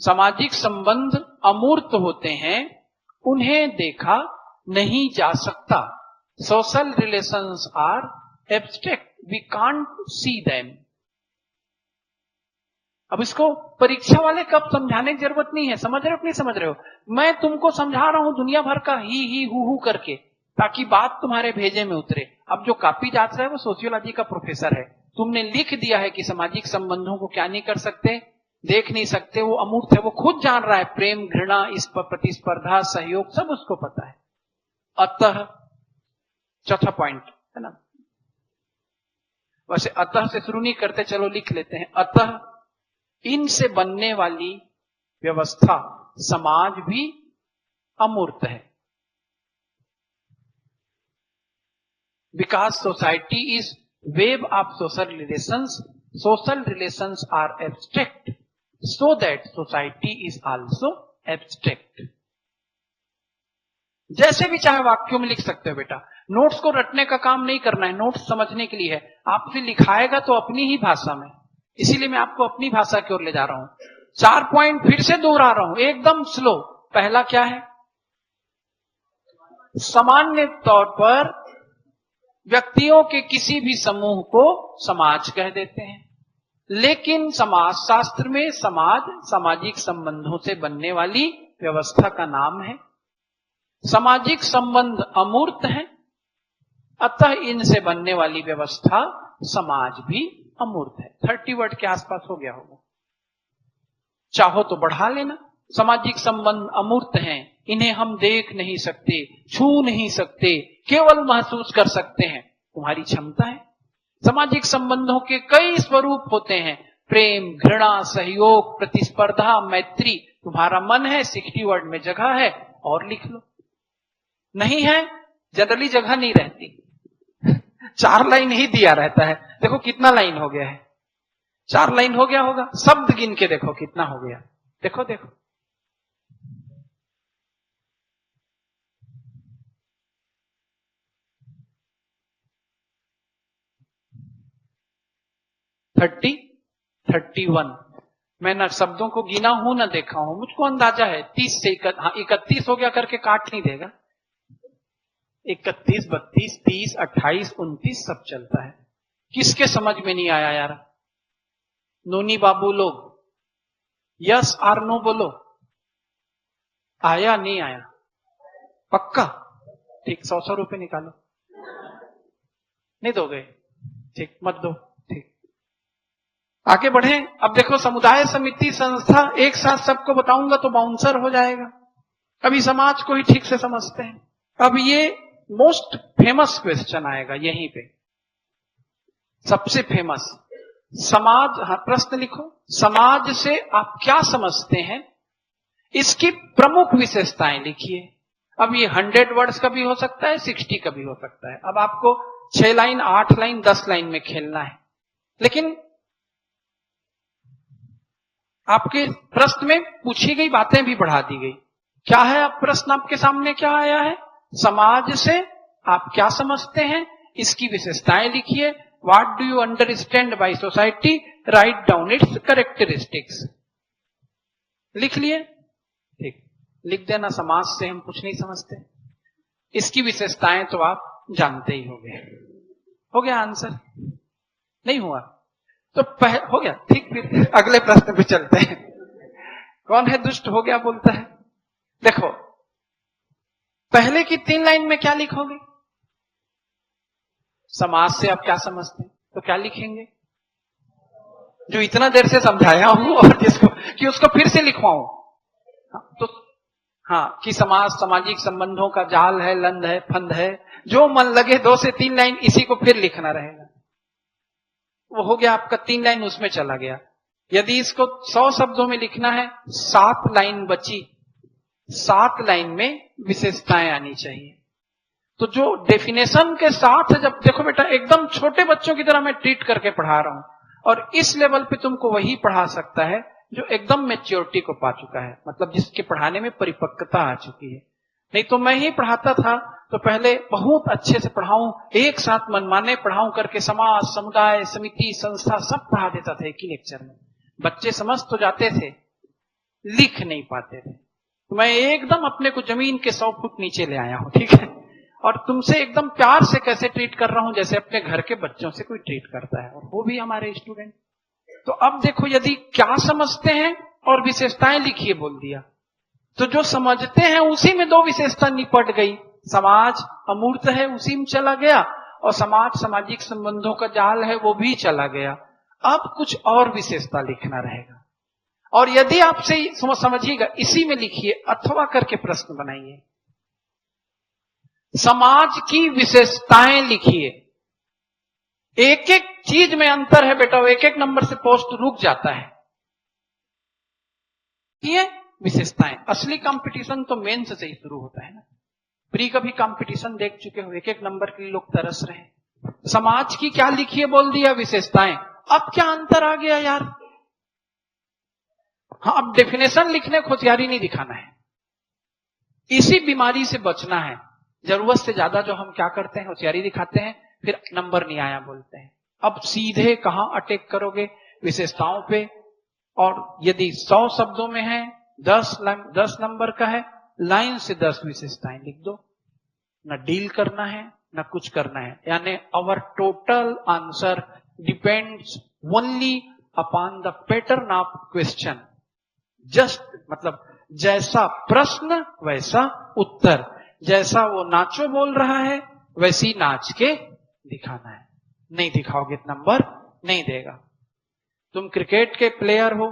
सामाजिक संबंध अमूर्त होते हैं, उन्हें देखा नहीं जा सकता। Social relations are abstract, we can't see them. अब इसको परीक्षा वाले कब समझाने की जरूरत नहीं है। समझ रहे हो कि नहीं समझ रहे हो? मैं तुमको समझा रहा हूं दुनिया भर का ही हु करके, ताकि बात तुम्हारे भेजे में उतरे। अब जो कॉपी जांच रहा है वो सोशियोलॉजी का प्रोफेसर है। तुमने लिख दिया है कि सामाजिक संबंधों को क्या नहीं कर सकते? देख नहीं सकते, वो अमूर्त है। वो खुद जान रहा है, प्रेम, घृणा, इस पर प्रतिस्पर्धा, सहयोग, सब उसको पता है। अतः, चौथा पॉइंट है ना, वैसे अतः से शुरू नहीं करते, चलो लिख लेते हैं। अतः इनसे बनने वाली व्यवस्था समाज भी अमूर्त है। Because society is web of social relations are abstract, so that society is also abstract. जैसे भी चाहे वाक्यों में लिख सकते हो बेटा। नोट्स को रटने का काम नहीं करना है, नोट्स समझने के लिए है। आपसे लिखाएगा तो अपनी ही भाषा में, इसीलिए मैं आपको अपनी भाषा की ओर ले जा रहा हूं। 4 पॉइंट फिर से दोहरा रहा हूं, एकदम स्लो। पहला क्या है? सामान्य तौर पर व्यक्तियों के किसी भी समूह को समाज कह देते हैं, लेकिन समाज शास्त्र में समाज सामाजिक संबंधों से बनने वाली व्यवस्था का नाम है। सामाजिक संबंध अमूर्त हैं, अतः इनसे बनने वाली व्यवस्था समाज भी अमूर्त है। 30 वर्ड के आसपास हो गया होगा, चाहो तो बढ़ा लेना। सामाजिक संबंध अमूर्त हैं, इन्हें हम देख नहीं सकते, छू नहीं सकते, केवल महसूस कर सकते हैं। तुम्हारी क्षमता है। सामाजिक संबंधों के कई स्वरूप होते हैं, प्रेम, घृणा, सहयोग, प्रतिस्पर्धा, मैत्री। तुम्हारा मन है, 60 वर्ड में जगह है, और लिख लो। नहीं है, जनरली जगह नहीं रहती। 4 लाइन ही दिया रहता है। देखो कितना लाइन हो गया है, 4 लाइन हो गया होगा। शब्द गिन के देखो कितना हो गया। देखो देखो, थर्टी 31। मैं ना शब्दों को गिना हूं ना देखा हूं, मुझको अंदाजा है 30 से 31 हो गया करके काट नहीं देगा। 31, 32, 30, 28, 29 सब चलता है। किसके समझ में नहीं आया यार? नोनी बाबू लोग यस और नो बोलो। आया नहीं आया? पक्का? ठीक, 100 रुपए निकालो। नहीं दोगे? ठीक, मत दो। ठीक, आगे बढ़े। अब देखो, समुदाय, समिति, संस्था, एक साथ सबको बताऊंगा तो बाउंसर हो जाएगा। अभी समाज को ही ठीक से समझते हैं। अब ये मोस्ट फेमस क्वेश्चन आएगा यहीं पे, सबसे फेमस। समाज, हाँ प्रश्न लिखो, समाज से आप क्या समझते हैं, इसकी प्रमुख विशेषताएं लिखिए। अब ये 100 वर्ड्स का भी हो सकता है, 60 का भी हो सकता है। अब आपको 6 लाइन, 8 लाइन, 10 लाइन में खेलना है, लेकिन आपके प्रश्न में पूछी गई बातें भी बढ़ा दी गई। क्या है, अब प्रश्न आपके सामने क्या आया है, समाज से आप क्या समझते हैं, इसकी विशेषताएं लिखिए। What do you understand by society, write down it's characteristics. लिख लिए, ठीक, लिख देना। समाज से हम कुछ नहीं समझते, इसकी विशेषताएं तो आप जानते ही होंगे। हो गया आंसर? नहीं हुआ तो हो गया, ठीक। फिर अगले प्रश्न पे चलते हैं। कौन है दुष्ट, हो गया बोलता है। देखो, पहले की 3 लाइन में क्या लिखोगे, समाज से आप क्या समझते हैं, तो क्या लिखेंगे, जो इतना देर से समझाया हूं और जिसको कि उसको फिर से लिखवाऊं। तो हाँ, कि समाज सामाजिक संबंधों का जाल है, लंद है, फंद है, जो मन लगे 2 से 3 लाइन इसी को फिर लिखना रहेगा। वो हो गया आपका 3 लाइन, उसमें चला गया। यदि इसको 100 शब्दों में लिखना है, 7 लाइन बची, 7 लाइन में विशेषताएं आनी चाहिए। तो जो डेफिनेशन के साथ, जब देखो बेटा, एकदम छोटे बच्चों की तरह मैं ट्रीट करके पढ़ा रहा हूं, और इस लेवल पे तुमको वही पढ़ा सकता है जो एकदम मैच्योरिटी को पा चुका है, मतलब जिसके पढ़ाने में परिपक्वता आ चुकी है। नहीं तो मैं ही पढ़ाता था तो पहले बहुत अच्छे से पढ़ाऊं, एक साथ मनमाने पढ़ाऊं करके समाज, समुदाय, समिति, संस्था सब पढ़ा देता था एक ही लेक्चर में। बच्चे समझ तो जाते थे, लिख नहीं पाते थे। तो मैं एकदम अपने को जमीन के 100 फुट नीचे ले आया हूं, ठीक है। और तुमसे एकदम प्यार से कैसे ट्रीट कर रहा हूं, जैसे अपने घर के बच्चों से कोई ट्रीट करता है, और वो भी हमारे स्टूडेंट। तो अब देखो, यदि क्या समझते हैं और विशेषताएं लिखिए बोल दिया, तो जो समझते हैं उसी में 2 विशेषता निपट गई। समाज अमूर्त है, उसी में चला गया, और समाज सामाजिक संबंधों का जाल है, वो भी चला गया। अब कुछ और विशेषता लिखना रहेगा। और यदि आपसे समझिएगा, इसी में लिखिए, अथवा करके प्रश्न बनाइए। समाज की विशेषताएं लिखिए। एक एक चीज में अंतर है बेटा, वो एक एक नंबर से पोस्ट रुक जाता है। ये विशेषताएं, असली कंपटीशन तो मेंस से ही शुरू होता है ना। प्री का भी कंपटीशन देख चुके हो, एक एक नंबर के लिए लोग तरस रहे हैं। समाज की क्या लिखिए बोल दिया, विशेषताएं। अब क्या अंतर आ गया यार। हाँ, अब डेफिनेशन लिखने को होशियारी नहीं दिखाना है, इसी बीमारी से बचना है। जरूरत से ज्यादा जो हम क्या करते हैं, होशियारी दिखाते हैं, फिर नंबर नहीं आया बोलते हैं। अब सीधे कहां अटैक करोगे, विशेषताओं पे। और यदि 100 शब्दों में है, 10 नंबर का है, लाइन से 10 विशेषताएं लिख दो। न डील करना है, न कुछ करना है। यानी अवर total answer depends only upon the pattern of question. Just मतलब जैसा प्रश्न वैसा उत्तर, जैसा वो नाचो बोल रहा है वैसी नाच के दिखाना है। नहीं दिखाओगे तो नंबर नहीं देगा। तुम क्रिकेट के प्लेयर हो,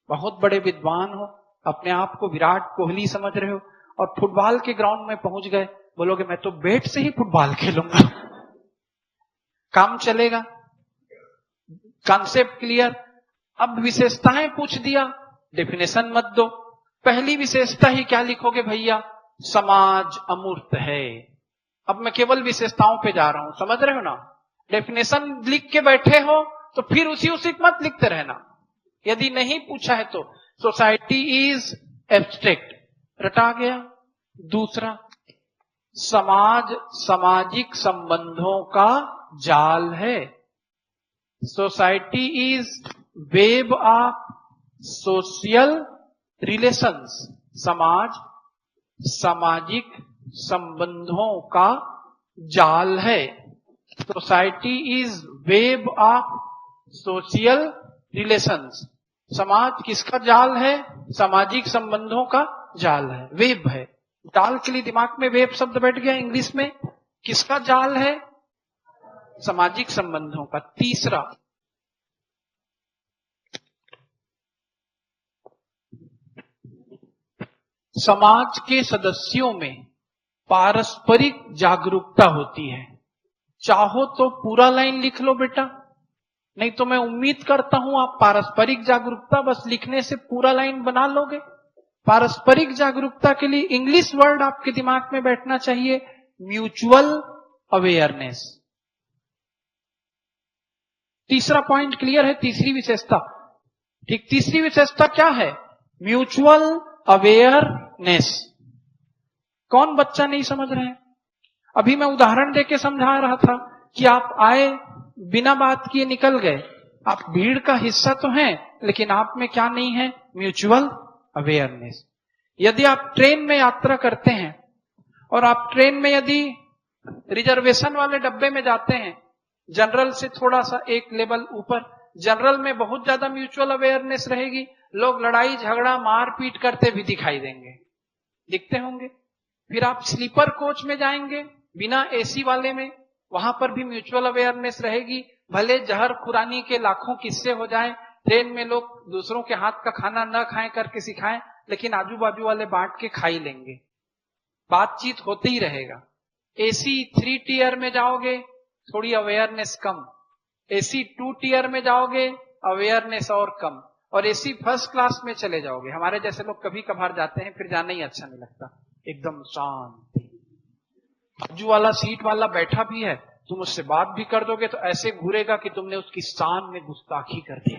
बहुत बड़े विद्वान हो, अपने आप को विराट कोहली समझ रहे हो, और फुटबॉल के ग्राउंड में पहुंच गए, बोलोगे मैं तो बैट से ही फुटबॉल खेलूंगा, काम चलेगा? Concept clear. अब विशेषताएं पूछ दिया, डेफिनेशन मत दो। पहली विशेषता ही क्या लिखोगे भैया, समाज अमूर्त है। अब मैं केवल विशेषताओं पे जा रहा हूं, समझ रहे हो ना। डेफिनेशन लिख के बैठे हो तो फिर उसी मत लिखते रहना। यदि नहीं पूछा है तो सोसाइटी इज एब्स्ट्रैक्ट, रटा गया। दूसरा, समाज सामाजिक संबंधों का जाल है। Society is web of social relations. समाज सामाजिक संबंधों का जाल है। Society is web of social relations. समाज किसका जाल है, सामाजिक संबंधों का जाल है, वेब है। जाल के लिए दिमाग में वेब शब्द बैठ गया इंग्लिश में। किसका जाल है, सामाजिक संबंधों का। तीसरा, समाज के सदस्यों में पारस्परिक जागरूकता होती है। चाहो तो पूरा लाइन लिख लो बेटा, नहीं तो मैं उम्मीद करता हूं आप पारस्परिक जागरूकता बस लिखने से पूरा लाइन बना लोगे। पारस्परिक जागरूकता के लिए इंग्लिश वर्ड आपके दिमाग में बैठना चाहिए, म्यूचुअल अवेयरनेस। तीसरा पॉइंट क्लियर है, तीसरी विशेषता। ठीक, तीसरी विशेषता क्या है? Mutual awareness. कौन बच्चा नहीं समझ रहे हैं? अभी मैं उदाहरण देके समझा रहा था कि आप आए, बिना बात किए निकल गए। आप भीड़ का हिस्सा तो हैं, लेकिन आप में क्या नहीं है? Mutual awareness. यदि आप ट्रेन में यात्रा करते हैं और आप ट्रेन में यदि रिजर्वेशन वाले डब्बे में जाते हैं, जनरल से थोड़ा सा एक लेवल ऊपर, जनरल में बहुत ज्यादा म्यूचुअल अवेयरनेस रहेगी। लोग लड़ाई झगड़ा मारपीट करते भी दिखाई देंगे, दिखते होंगे। फिर आप स्लीपर कोच में जाएंगे बिना एसी वाले में, वहां पर भी म्यूचुअल अवेयरनेस रहेगी। भले जहर खुरानी के लाखों किस्से हो जाएं, ट्रेन में लोग दूसरों के हाथ का खाना न खाएं करके सिखाएं, लेकिन आजू बाजू वाले बांट के खा ही लेंगे, बातचीत होते ही रहेगा। एसी 3 टियर में जाओगे, थोड़ी अवेयरनेस कम। एसी 2 टियर में जाओगे, अवेयरनेस और कम। और एसी 1st क्लास में चले जाओगे, हमारे जैसे लोग कभी कभार जाते हैं, फिर जाना ही अच्छा नहीं लगता, एकदम शांति। बाजू वाला सीट वाला बैठा भी है, तुम उससे बात भी कर दोगे तो ऐसे घूरेगा कि तुमने उसकी शान में गुस्ताखी कर दी।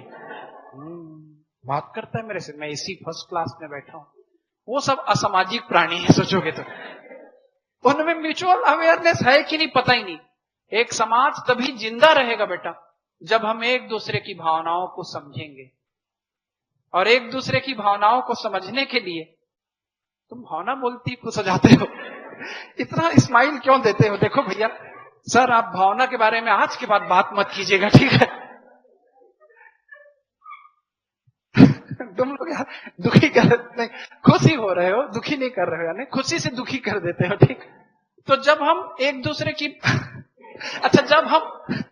बात करता है मेरे से, मैं एसी 1st क्लास में बैठा हूं। वो सब असामाजिक प्राणी है सोचोगे तो। उनमें म्यूचुअल अवेयरनेस है कि नहीं पता ही नहीं। एक समाज तभी जिंदा रहेगा बेटा जब हम एक दूसरे की भावनाओं को समझेंगे। और एक दूसरे की भावनाओं को समझने के लिए, तुम भावना बोलती खुश हो जाते हो, इतना स्माइल क्यों देते हो? देखो भैया, सर आप भावना के बारे में आज के बाद बात मत कीजिएगा, ठीक है? तुम लोग यार दुखी कर नहीं, खुशी हो रहे हो, दुखी नहीं कर रहे हो, यानी खुशी से दुखी कर देते हो, ठीक? तो जब हम एक दूसरे की अच्छा, जब हम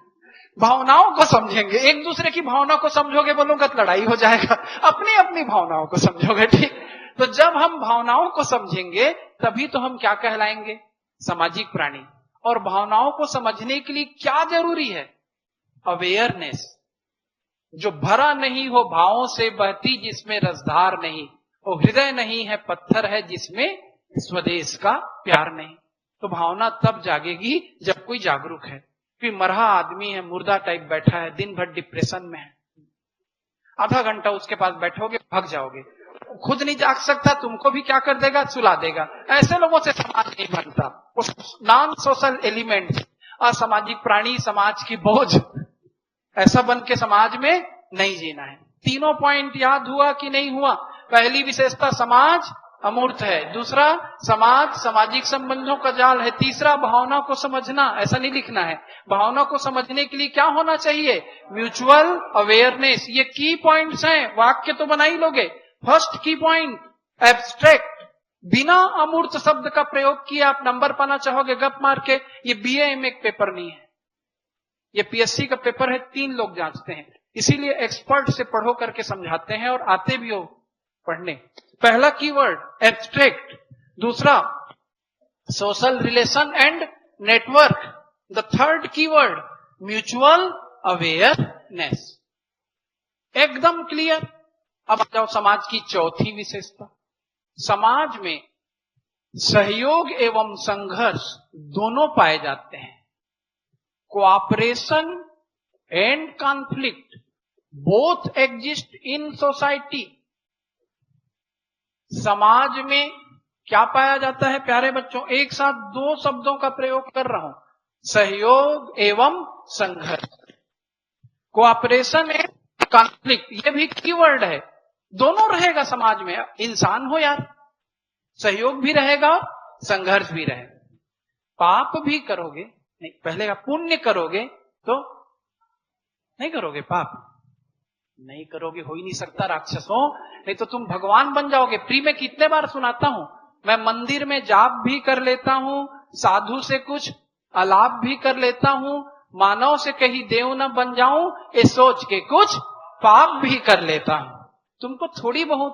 भावनाओं को समझेंगे, एक दूसरे की भावना को समझोगे बोलूंगा तो लड़ाई हो जाएगा। अपनी अपनी भावनाओं को समझोगे, ठीक? तो जब हम भावनाओं को समझेंगे तभी तो हम क्या कहलाएंगे? सामाजिक प्राणी। और भावनाओं को समझने के लिए क्या जरूरी है? अवेयरनेस। जो भरा नहीं हो भावों से बहती जिसमें रसधार नहीं, वो हृदय नहीं है पत्थर है जिसमें स्वदेश का प्यार नहीं। तो भावना तब जागेगी जब कोई जागरूक है। फिर मरहा आदमी है, मुर्दा टाइप बैठा है, दिन भर डिप्रेशन में है, आधा घंटा उसके पास बैठोगे भाग जाओगे। खुद नहीं जाग सकता, तुमको भी क्या कर देगा? सुला देगा। ऐसे लोगों से समाज नहीं बनता। नॉन सोशल एलिमेंट, असामाजिक प्राणी, समाज की बोझ, ऐसा बन के समाज में नहीं जीना है। तीनों पॉइंट याद हुआ कि नहीं हुआ? पहली विशेषता समाज अमूर्त है, दूसरा समाज सामाजिक संबंधों का जाल है, तीसरा भावना को समझना। ऐसा नहीं लिखना है, भावना को समझने के लिए क्या होना चाहिए? Mutual awareness. ये की पॉइंट्स हैं, वाक्य तो बना ही लोगे। फर्स्ट की पॉइंट, एब्स्ट्रैक्ट, बिना अमूर्त शब्द का प्रयोग किए आप नंबर पाना चाहोगे गप मार के, ये BA MA पेपर नहीं है, ये PSC का पेपर है, 3 लोग जांचते हैं। इसीलिए एक्सपर्ट से पढ़ो करके समझाते हैं और आते भी हो पढ़ने। पहला कीवर्ड एब्स्ट्रैक्ट, दूसरा social relation and network, the third keyword mutual awareness. एकदम क्लियर। अब जाओ समाज की चौथी विशेषता। समाज में सहयोग एवं संघर्ष दोनों पाए जाते हैं। Cooperation and conflict both exist in society. समाज में क्या पाया जाता है प्यारे बच्चों? एक साथ 2 शब्दों का प्रयोग कर रहा हूं, सहयोग एवं संघर्ष। कोऑपरेशन एंड कॉन्फ्लिक्ट, ये भी कीवर्ड है। दोनों रहेगा समाज में, इंसान हो यार, सहयोग भी रहेगा संघर्ष भी रहेगा। पाप भी करोगे, नहीं पहले का पुण्य करोगे तो नहीं करोगे, पाप नहीं करोगे, हो ही नहीं सकता राक्षसों, नहीं तो तुम भगवान बन जाओगे। प्री में कितने बार सुनाता हूं, मैं मंदिर में जाप भी कर लेता हूं, साधु से कुछ अलाप भी कर लेता हूं, मानव से कहीं देव न बन जाऊं, ये सोच के कुछ पाप भी कर लेता हूं। तुमको थोड़ी बहुत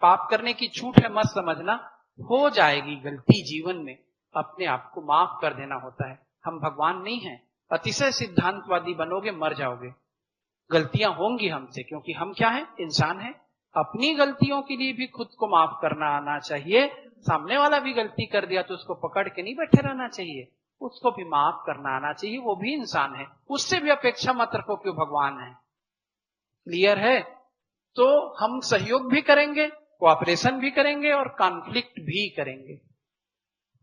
पाप करने की छूट है मत समझना, हो जाएगी गलती जीवन में, अपने आप को माफ कर देना होता है। हम भगवान नहीं हैं, अतिशय सिद्धांतवादी बनोगे मर जाओगे। गलतियां होंगी हमसे, क्योंकि हम क्या हैं, इंसान हैं। अपनी गलतियों के लिए भी खुद को माफ करना आना चाहिए। सामने वाला भी गलती कर दिया तो उसको पकड़ के नहीं बैठे रहना चाहिए, उसको भी माफ करना आना चाहिए, वो भी इंसान है। उससे भी अपेक्षा मत रखो कि वो भगवान है। क्लियर है? तो हम सहयोग भी करेंगे, कोऑपरेशन भी करेंगे और कॉन्फ्लिक्ट भी करेंगे।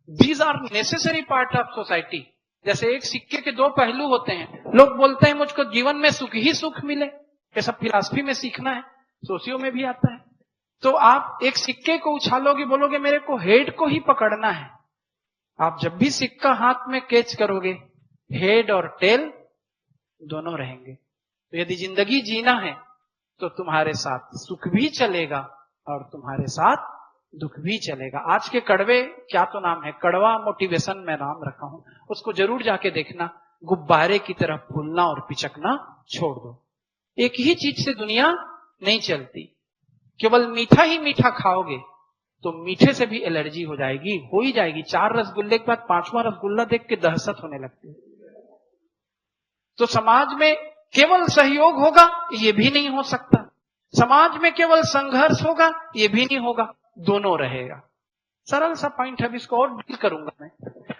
These are necessary part of society. जैसे एक सिक्के के दो पहलू होते हैं। लोग बोलते हैं मुझको जीवन में सुख ही सुख मिले, ये सब फिलॉसफी में सीखना है, सोशियो में भी आता है। तो आप एक सिक्के को उछालोगे, बोलोगे मेरे को हेड को ही पकड़ना है। आप जब भी सिक्का हाथ में कैच करोगे, हेड और टेल दोनों रहेंगे। तो यदि जिंदगी जीना है तो तुम्हारे साथ सुख भी चलेगा और तुम्हारे साथ दुख भी चलेगा। आज के कड़वे, क्या तो नाम है, कड़वा मोटिवेशन में नाम रखा हूं, उसको जरूर जाके देखना। गुब्बारे की तरह फूलना और पिचकना छोड़ दो। एक ही चीज से दुनिया नहीं चलती। केवल मीठा ही मीठा खाओगे तो मीठे से भी एलर्जी हो जाएगी, हो ही जाएगी। 4 रसगुल्ले के बाद 5वां रसगुल्ला देख के दहशत होने लगती है। तो समाज में केवल सहयोग होगा ये भी नहीं हो सकता, समाज में केवल संघर्ष होगा ये भी नहीं होगा, दोनों रहेगा। सरल सा पॉइंट है, इसको और डील करूंगा मैं।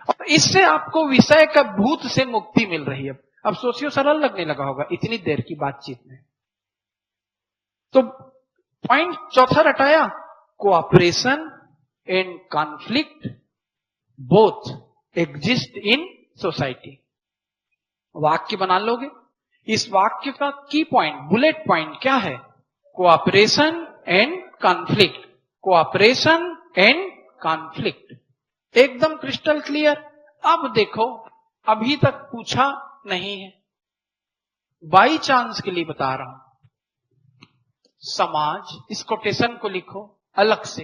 और इससे आपको विषय का भूत से मुक्ति मिल रही है। अब सोचियो, सरल लगने लगा होगा इतनी देर की बातचीत में। तो पॉइंट चौथा रटाया, cooperation and conflict both exist in society. वाक्य बना लोगे। इस वाक्य का की पॉइंट, बुलेट पॉइंट क्या है? Cooperation and conflict, cooperation and conflict. एकदम क्रिस्टल क्लियर। अब देखो, अभी तक पूछा नहीं है, बाई चांस के लिए बता रहा हूं। समाज, इस कोटेशन को लिखो अलग से,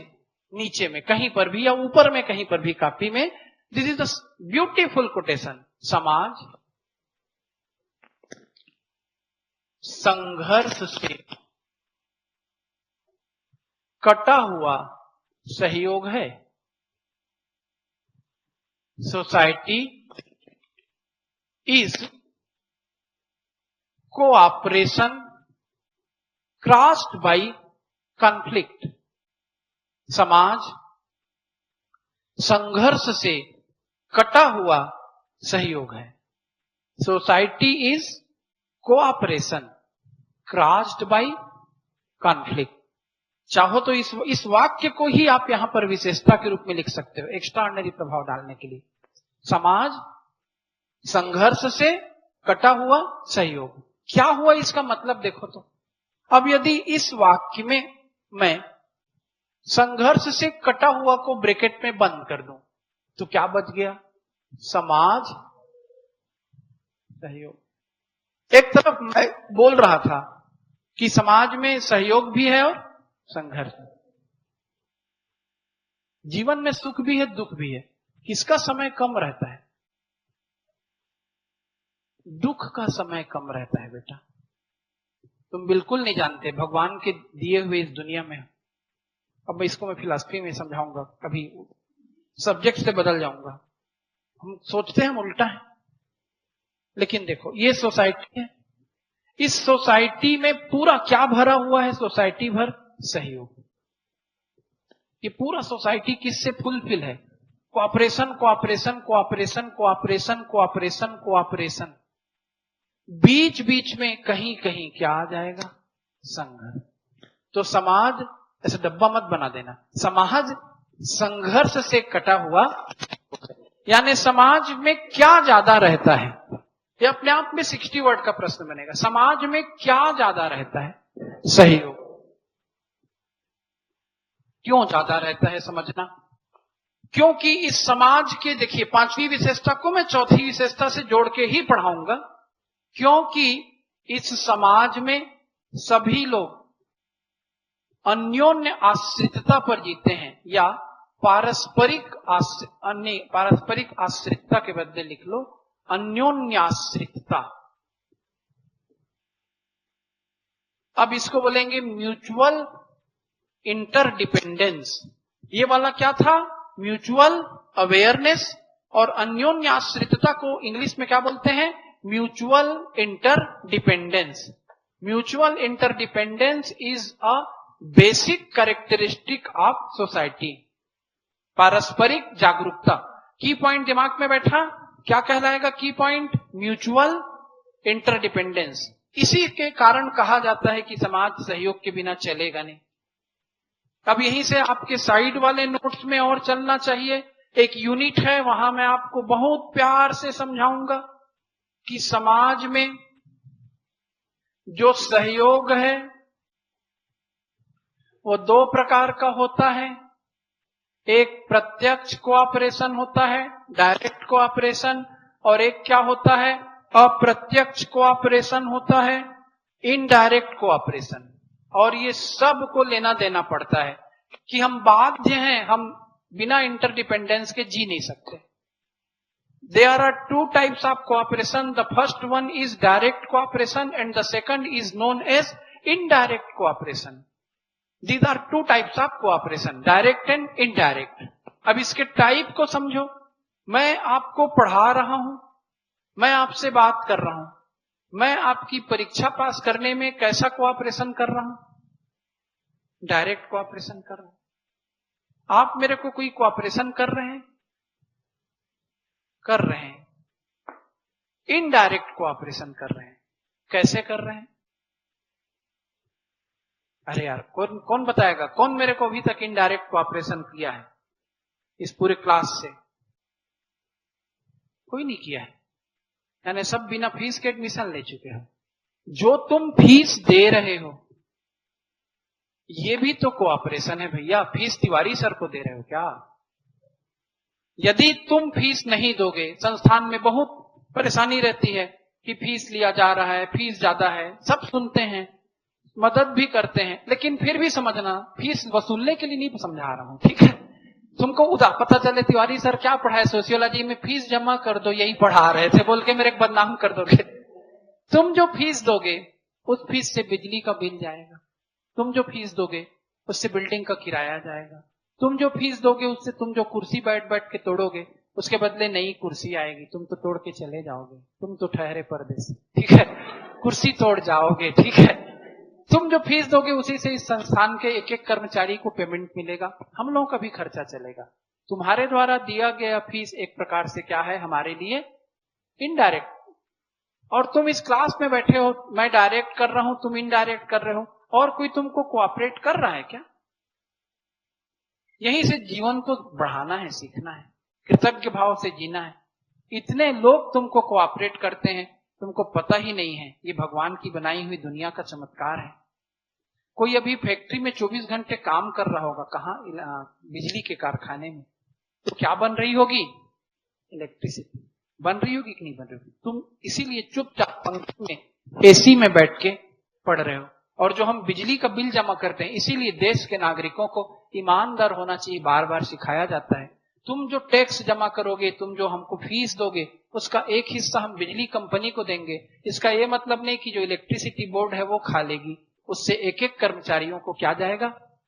नीचे में कहीं पर भी या ऊपर में कहीं पर भी कॉपी में। This is the beautiful quotation. समाज संघर्ष से कटा हुआ सहयोग है। Society is cooperation crossed by conflict. समाज संघर्ष से कटा हुआ सहयोग है। Society is cooperation crossed by conflict. चाहो तो इस वाक्य को ही आप यहां पर विशेषता के रूप में लिख सकते हो, एक्स्ट्राऑर्डिनरी प्रभाव डालने के लिए। समाज संघर्ष से कटा हुआ सहयोग। क्या हुआ इसका मतलब देखो तो। अब यदि इस वाक्य में मैं संघर्ष से कटा हुआ को ब्रैकेट में बंद कर दूं तो क्या बच गया? समाज सहयोग। एक तरफ मैं बोल रहा था कि समाज में सहयोग भी है और संघर्ष। जीवन में सुख भी है दुख भी है। किसका समय कम रहता है? दुख का समय कम रहता है बेटा। तुम बिल्कुल नहीं जानते भगवान के दिए हुए इस दुनिया में। अब मैं इसको फिलॉसफी में समझाऊंगा, कभी सब्जेक्ट से बदल जाऊंगा। हम सोचते हैं हम उल्टा है, लेकिन देखो ये सोसाइटी है। इस सोसाइटी में पूरा क्या भरा हुआ है? सोसाइटी भर सहयोग। ये पूरा सोसाइटी किससे फुलफिल है? Cooperation cooperation cooperation cooperation cooperation cooperation. बीच बीच में कहीं कहीं क्या आ जाएगा? संघर्ष। तो समाज, ऐसे डब्बा मत बना देना, समाज संघर्ष से कटा हुआ, यानी समाज में क्या ज्यादा रहता है? ये अपने आप में 60 वर्ड का प्रश्न बनेगा। समाज में क्या ज्यादा रहता है? सहयोग। क्यों ज्यादा रहता है समझना? क्योंकि इस समाज के, देखिए 5वीं विशेषता को मैं 4थी विशेषता से जोड़ के ही पढ़ाऊंगा। क्योंकि इस समाज में सभी लोग अन्योन्य आश्रितता पर जीते हैं, या पारस्परिक आश्रितता के बदले लिख लो अन्योन्याश्रितता। अब इसको बोलेंगे म्यूचुअल इंटरडिपेंडेंस। ये वाला क्या था? Mutual awareness. और अन्योन्याश्रितता को इंग्लिश में क्या बोलते हैं? Mutual interdependence. Mutual interdependence is a basic characteristic of society. पारस्परिक जागरूकता। की पॉइंट दिमाग में बैठा? क्या कहलाएगा की पॉइंट? Mutual interdependence. इसी के कारण कहा जाता है कि समाज सहयोग के बिना चलेगा नहीं। अब यहीं से आपके साइड वाले नोट्स में और चलना चाहिए। एक यूनिट है, वहां मैं आपको बहुत प्यार से समझाऊंगा कि समाज में जो सहयोग है वो दो प्रकार का होता है। एक प्रत्यक्ष कोऑपरेशन होता है, डायरेक्ट कोऑपरेशन, और एक क्या होता है? अप्रत्यक्ष कोऑपरेशन होता है, इनडायरेक्ट कोऑपरेशन। और ये सब को लेना देना पड़ता है कि हम बाध्य हैं, हम बिना इंटरडिपेंडेंस के जी नहीं सकते। There are two types of cooperation. The first one is direct cooperation and the second is known as indirect cooperation. These are two types of cooperation, direct and indirect. अब इसके टाइप को समझो। मैं आपको पढ़ा रहा हूं, मैं आपसे बात कर रहा हूं, मैं आपकी परीक्षा पास करने में कैसा कोऑपरेशन कर रहा हूं? डायरेक्ट कोऑपरेशन कर रहा हूं। आप मेरे को कोई कोऑपरेशन कर रहे हैं? कर रहे हैं। इनडायरेक्ट कोऑपरेशन कर रहे हैं। कैसे कर रहे हैं? अरे यार, कौन बताएगा? कौन मेरे को अभी तक इनडायरेक्ट कोऑपरेशन किया है इस पूरे क्लास से? कोई नहीं किया है। यानी सब बिना फीस के एडमिशन ले चुके हो। जो तुम फीस दे रहे हो ये भी तो कोऑपरेशन है भैया। फीस तिवारी सर को दे रहे हो क्या? यदि तुम फीस नहीं दोगे, संस्थान में बहुत परेशानी रहती है कि फीस लिया जा रहा है, फीस ज्यादा है, सब सुनते हैं, मदद भी करते हैं, लेकिन फिर भी समझना फीस वसूलने के लिए नहीं समझा रहा हूं, ठीक है? तुमको पता चले तिवारी सर क्या पढ़ाए सोशियोलॉजी में, फीस जमा कर दो, यही पढ़ा रहे थे बोल के मेरे बदनाम कर दोगे। तुम जो फीस दोगे उस फीस से बिजली का बिल जाएगा, तुम जो फीस दोगे उससे बिल्डिंग का किराया जाएगा, तुम जो फीस दोगे उससे तुम जो कुर्सी बैठ बैठ के तोड़ोगे उसके बदले नई कुर्सी आएगी, तुम तो तोड़ के चले जाओगे, तुम तो ठहरे परदेसी, ठीक है? कुर्सी तोड़ जाओगे, ठीक है? तुम जो फीस दोगे उसी से इस संस्थान के एक एक कर्मचारी को पेमेंट मिलेगा, हम लोगों का भी खर्चा चलेगा। तुम्हारे द्वारा दिया गया फीस एक प्रकार से क्या है हमारे लिए? इनडायरेक्ट। और तुम इस क्लास में बैठे हो, मैं डायरेक्ट कर रहा हूं, तुम इनडायरेक्ट कर रहे हो, और कोई तुमको कोऑपरेट कर रहा है क्या? यहीं से जीवन को बढ़ाना है, सीखना है, कृतज्ञ भाव से जीना है। इतने लोग तुमको कोऑपरेट करते हैं, तुमको पता ही नहीं है। ये भगवान की बनाई हुई दुनिया का चमत्कार है। कोई अभी फैक्ट्री में 24 घंटे काम कर रहा होगा, कहां? बिजली के कारखाने में, तो क्या बन रही होगी? इलेक्ट्रिसिटी बन रही होगी कि नहीं बन रही होगी? तुम इसीलिए चुपचाप पंखे में एसी में बैठ के पढ़ रहे हो। और जो हम बिजली का बिल जमा करते हैं, इसीलिए देश के नागरिकों को ईमानदार होना चाहिए, बार बार सिखाया जाता है। तुम जो टैक्स जमा करोगे, तुम जो हमको फीस दोगे, उसका एक हिस्सा हम बिजली कंपनी को देंगे। इसका यह मतलब नहीं कि जो इलेक्ट्रिसिटी बोर्ड है वो खा लेगी, उससे एक एक कर्मचारियों को क्या जाएगा?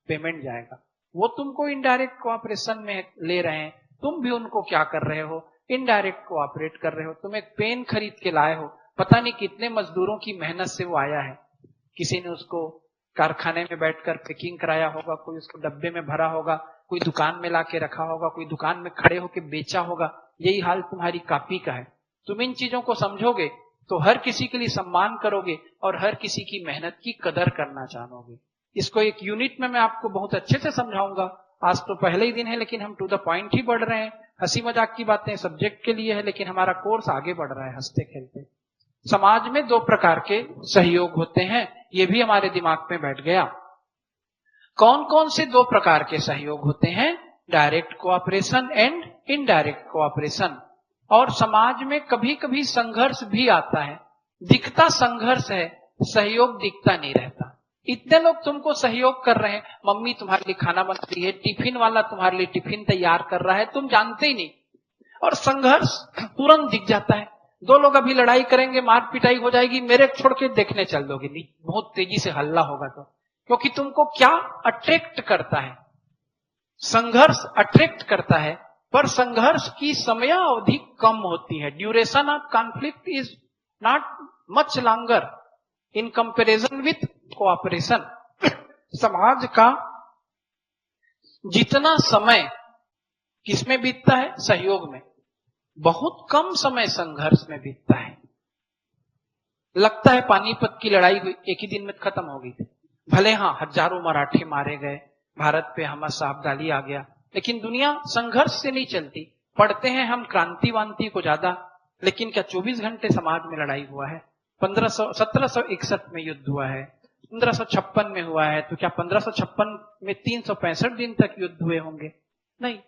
पेमेंट जाएगा। वो तुमको इनडायरेक्ट कोऑपरेशन में ले रहे हैं, तुम भी उनको क्या कर रहे हो? इनडायरेक्ट कोऑपरेट कर रहे हो। तुम एक पेन खरीद के लाए हो, पता नहीं कितने मजदूरों की मेहनत से वो आया है। किसी ने उसको कारखाने में बैठकर पैकिंग कराया होगा, कोई उसको डब्बे में भरा होगा, कोई दुकान में लाके रखा होगा, कोई दुकान में खड़े होकर बेचा होगा। यही हाल तुम्हारी कॉपी का है। तुम इन चीजों को समझोगे तो हर किसी के लिए सम्मान करोगे और हर किसी की मेहनत की कदर करना जानोगे। इसको एक यूनिट में मैं आपको बहुत अच्छे से समझाऊंगा। आज तो पहले ही दिन है, लेकिन हम टू द पॉइंट ही बढ़ रहे हैं। हंसी मजाक की बातें सब्जेक्ट के लिए है, लेकिन हमारा कोर्स आगे बढ़ रहा है हंसते खेलते। समाज में दो प्रकार के सहयोग होते हैं, ये भी हमारे दिमाग में बैठ गया। कौन कौन से दो प्रकार के सहयोग होते हैं? Direct cooperation and indirect cooperation. और समाज में कभी कभी संघर्ष भी आता है। दिखता संघर्ष है, सहयोग दिखता नहीं रहता। इतने लोग तुमको सहयोग कर रहे हैं, मम्मी तुम्हारे लिए खाना बना रही है, टिफिन वाला तुम्हारे लिए टिफिन तैयार कर रहा है, तुम जानते ही नहीं। और संघर्ष तुरंत दिख जाता है। दो लोग अभी लड़ाई करेंगे, मार पिटाई हो जाएगी, मेरे छोड़ के देखने चल दोगे, नहीं बहुत तेजी से हल्ला होगा तो क्योंकि तुमको क्या अट्रैक्ट करता है? संघर्ष अट्रैक्ट करता है, पर संघर्ष की समयावधि कम होती है। Duration of conflict is not much longer in comparison with cooperation. समाज का जितना समय किसमें बीतता है? सहयोग में। बहुत कम समय संघर्ष में बीतता है। लगता है पानीपत की लड़ाई हुई, एक ही दिन में खत्म हो गई थी। भले हाँ हजारों मराठे मारे गए, भारत पे हमला साहबजादी आ गया, लेकिन दुनिया संघर्ष से नहीं चलती। पढ़ते हैं हम क्रांति वांति को ज्यादा, लेकिन क्या 24 घंटे समाज में लड़ाई हुआ है? 1761 में युद्ध हुआ है, 1556 में हुआ है, तो क्या 1556 में 365 दिन तक युद्ध हुए होंगे? नहीं।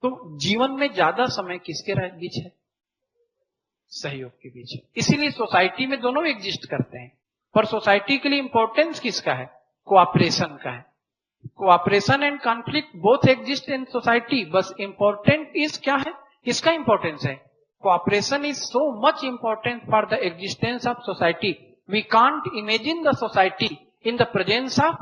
तो जीवन में ज्यादा समय किसके बीच है? सहयोग के बीच है। इसीलिए सोसाइटी में दोनों एग्जिस्ट करते हैं, पर सोसाइटी के लिए इंपॉर्टेंस किसका है? कोऑपरेशन का है। Cooperation and conflict both exist in society, बस इंपॉर्टेंट इज क्या है? किसका इंपॉर्टेंस है? Cooperation is so much important for the existence of society. We can't imagine the society in the presence of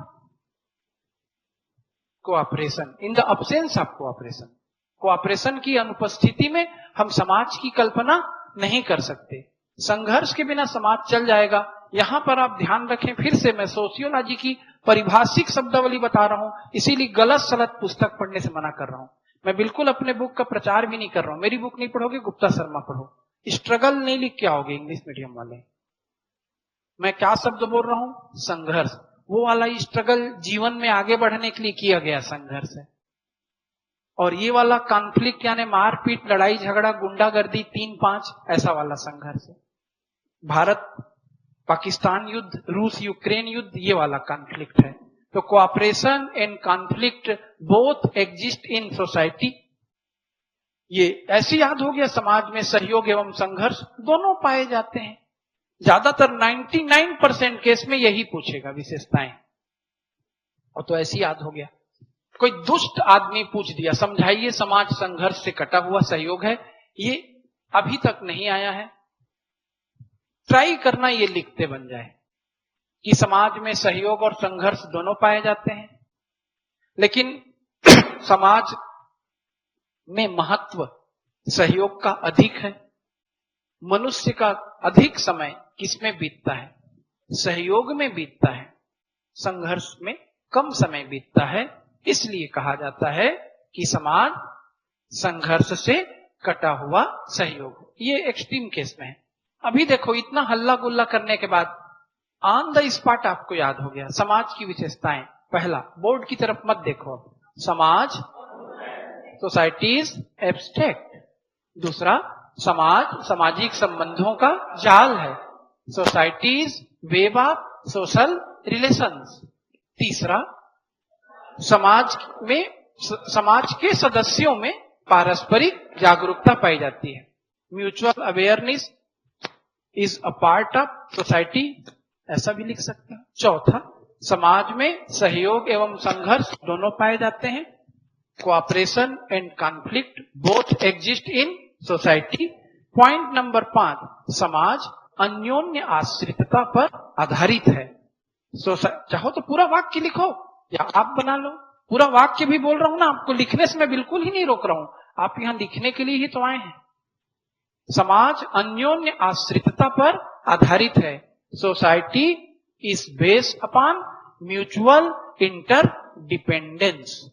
cooperation, in the absence of cooperation. Cooperation की अनुपस्थिति में हम समाज की कल्पना नहीं कर सकते। संघर्ष के बिना समाज चल जाएगा। यहां पर आप ध्यान रखें, फिर से मैं सोशियोलॉजी की परिभाषिक शब्दावली बता रहा हूं, इसीलिए गलत सलत पुस्तक पढ़ने से मना कर रहा हूं। मैं बिल्कुल अपने बुक का प्रचार भी नहीं कर रहा हूं। मेरी बुक नहीं पढ़ोगे, गुप्ता शर्मा पढ़ो। स्ट्रगल नहीं लिख के आओगे इंग्लिश मीडियम वाले। मैं क्या शब्द बोल रहा हूं? संघर्ष। वो वाला स्ट्रगल जीवन में आगे बढ़ने के लिए किया गया संघर्ष है, और ये वाला कॉन्फ्लिक्ट यानी मारपीट, लड़ाई झगड़ा, गुंडागर्दी, 3-5 ऐसा वाला संघर्ष है। भारत पाकिस्तान युद्ध, रूस यूक्रेन युद्ध, ये वाला कॉन्फ्लिक्ट है। तो cooperation and conflict both exist in society. ये ऐसे याद हो गया, समाज में सहयोग एवं संघर्ष दोनों पाए जाते हैं। ज्यादातर 99% केस में यही पूछेगा विशेषताएं, और तो ऐसी याद हो गया। कोई दुष्ट आदमी पूछ दिया, समझाइए समाज संघर्ष से कटा हुआ सहयोग है, ये अभी तक नहीं आया है। ट्राई करना ये लिखते बन जाए कि समाज में सहयोग और संघर्ष दोनों पाए जाते हैं, लेकिन समाज में महत्व सहयोग का अधिक है। मनुष्य का अधिक समय किसमें बीतता है? सहयोग में बीतता है। संघर्ष में कम समय बीतता है। इसलिए कहा जाता है कि समाज संघर्ष से कटा हुआ सहयोग। ये एक्सट्रीम केस में है। अभी देखो, इतना हल्ला गुल्ला करने के बाद ऑन द स्पॉट आपको याद हो गया समाज की विशेषताएं। पहला, बोर्ड की तरफ मत देखो, समाज सोसाइटीज एब्स्ट्रैक्ट। दूसरा, समाज सामाजिक संबंधों का जाल है, societies web of social relations. तीसरा, समाज के सदस्यों में पारस्परिक जागरूकता पाई जाती है, mutual awareness is a part of society, ऐसा भी लिख सकते हैं। चौथा, समाज में सहयोग एवं संघर्ष दोनों पाए जाते हैं, cooperation and conflict both exist in society. Point number 5, समाज अन्योन्य आश्रितता पर आधारित है। चाहो तो पूरा वाक्य लिखो या आप बना लो। पूरा वाक्य भी बोल रहा हूं ना आपको, लिखने से मैं बिल्कुल ही नहीं रोक रहा हूं, आप यहां लिखने के लिए ही तो आए हैं। समाज अन्योन्य आश्रितता पर आधारित है, society is based upon mutual interdependence.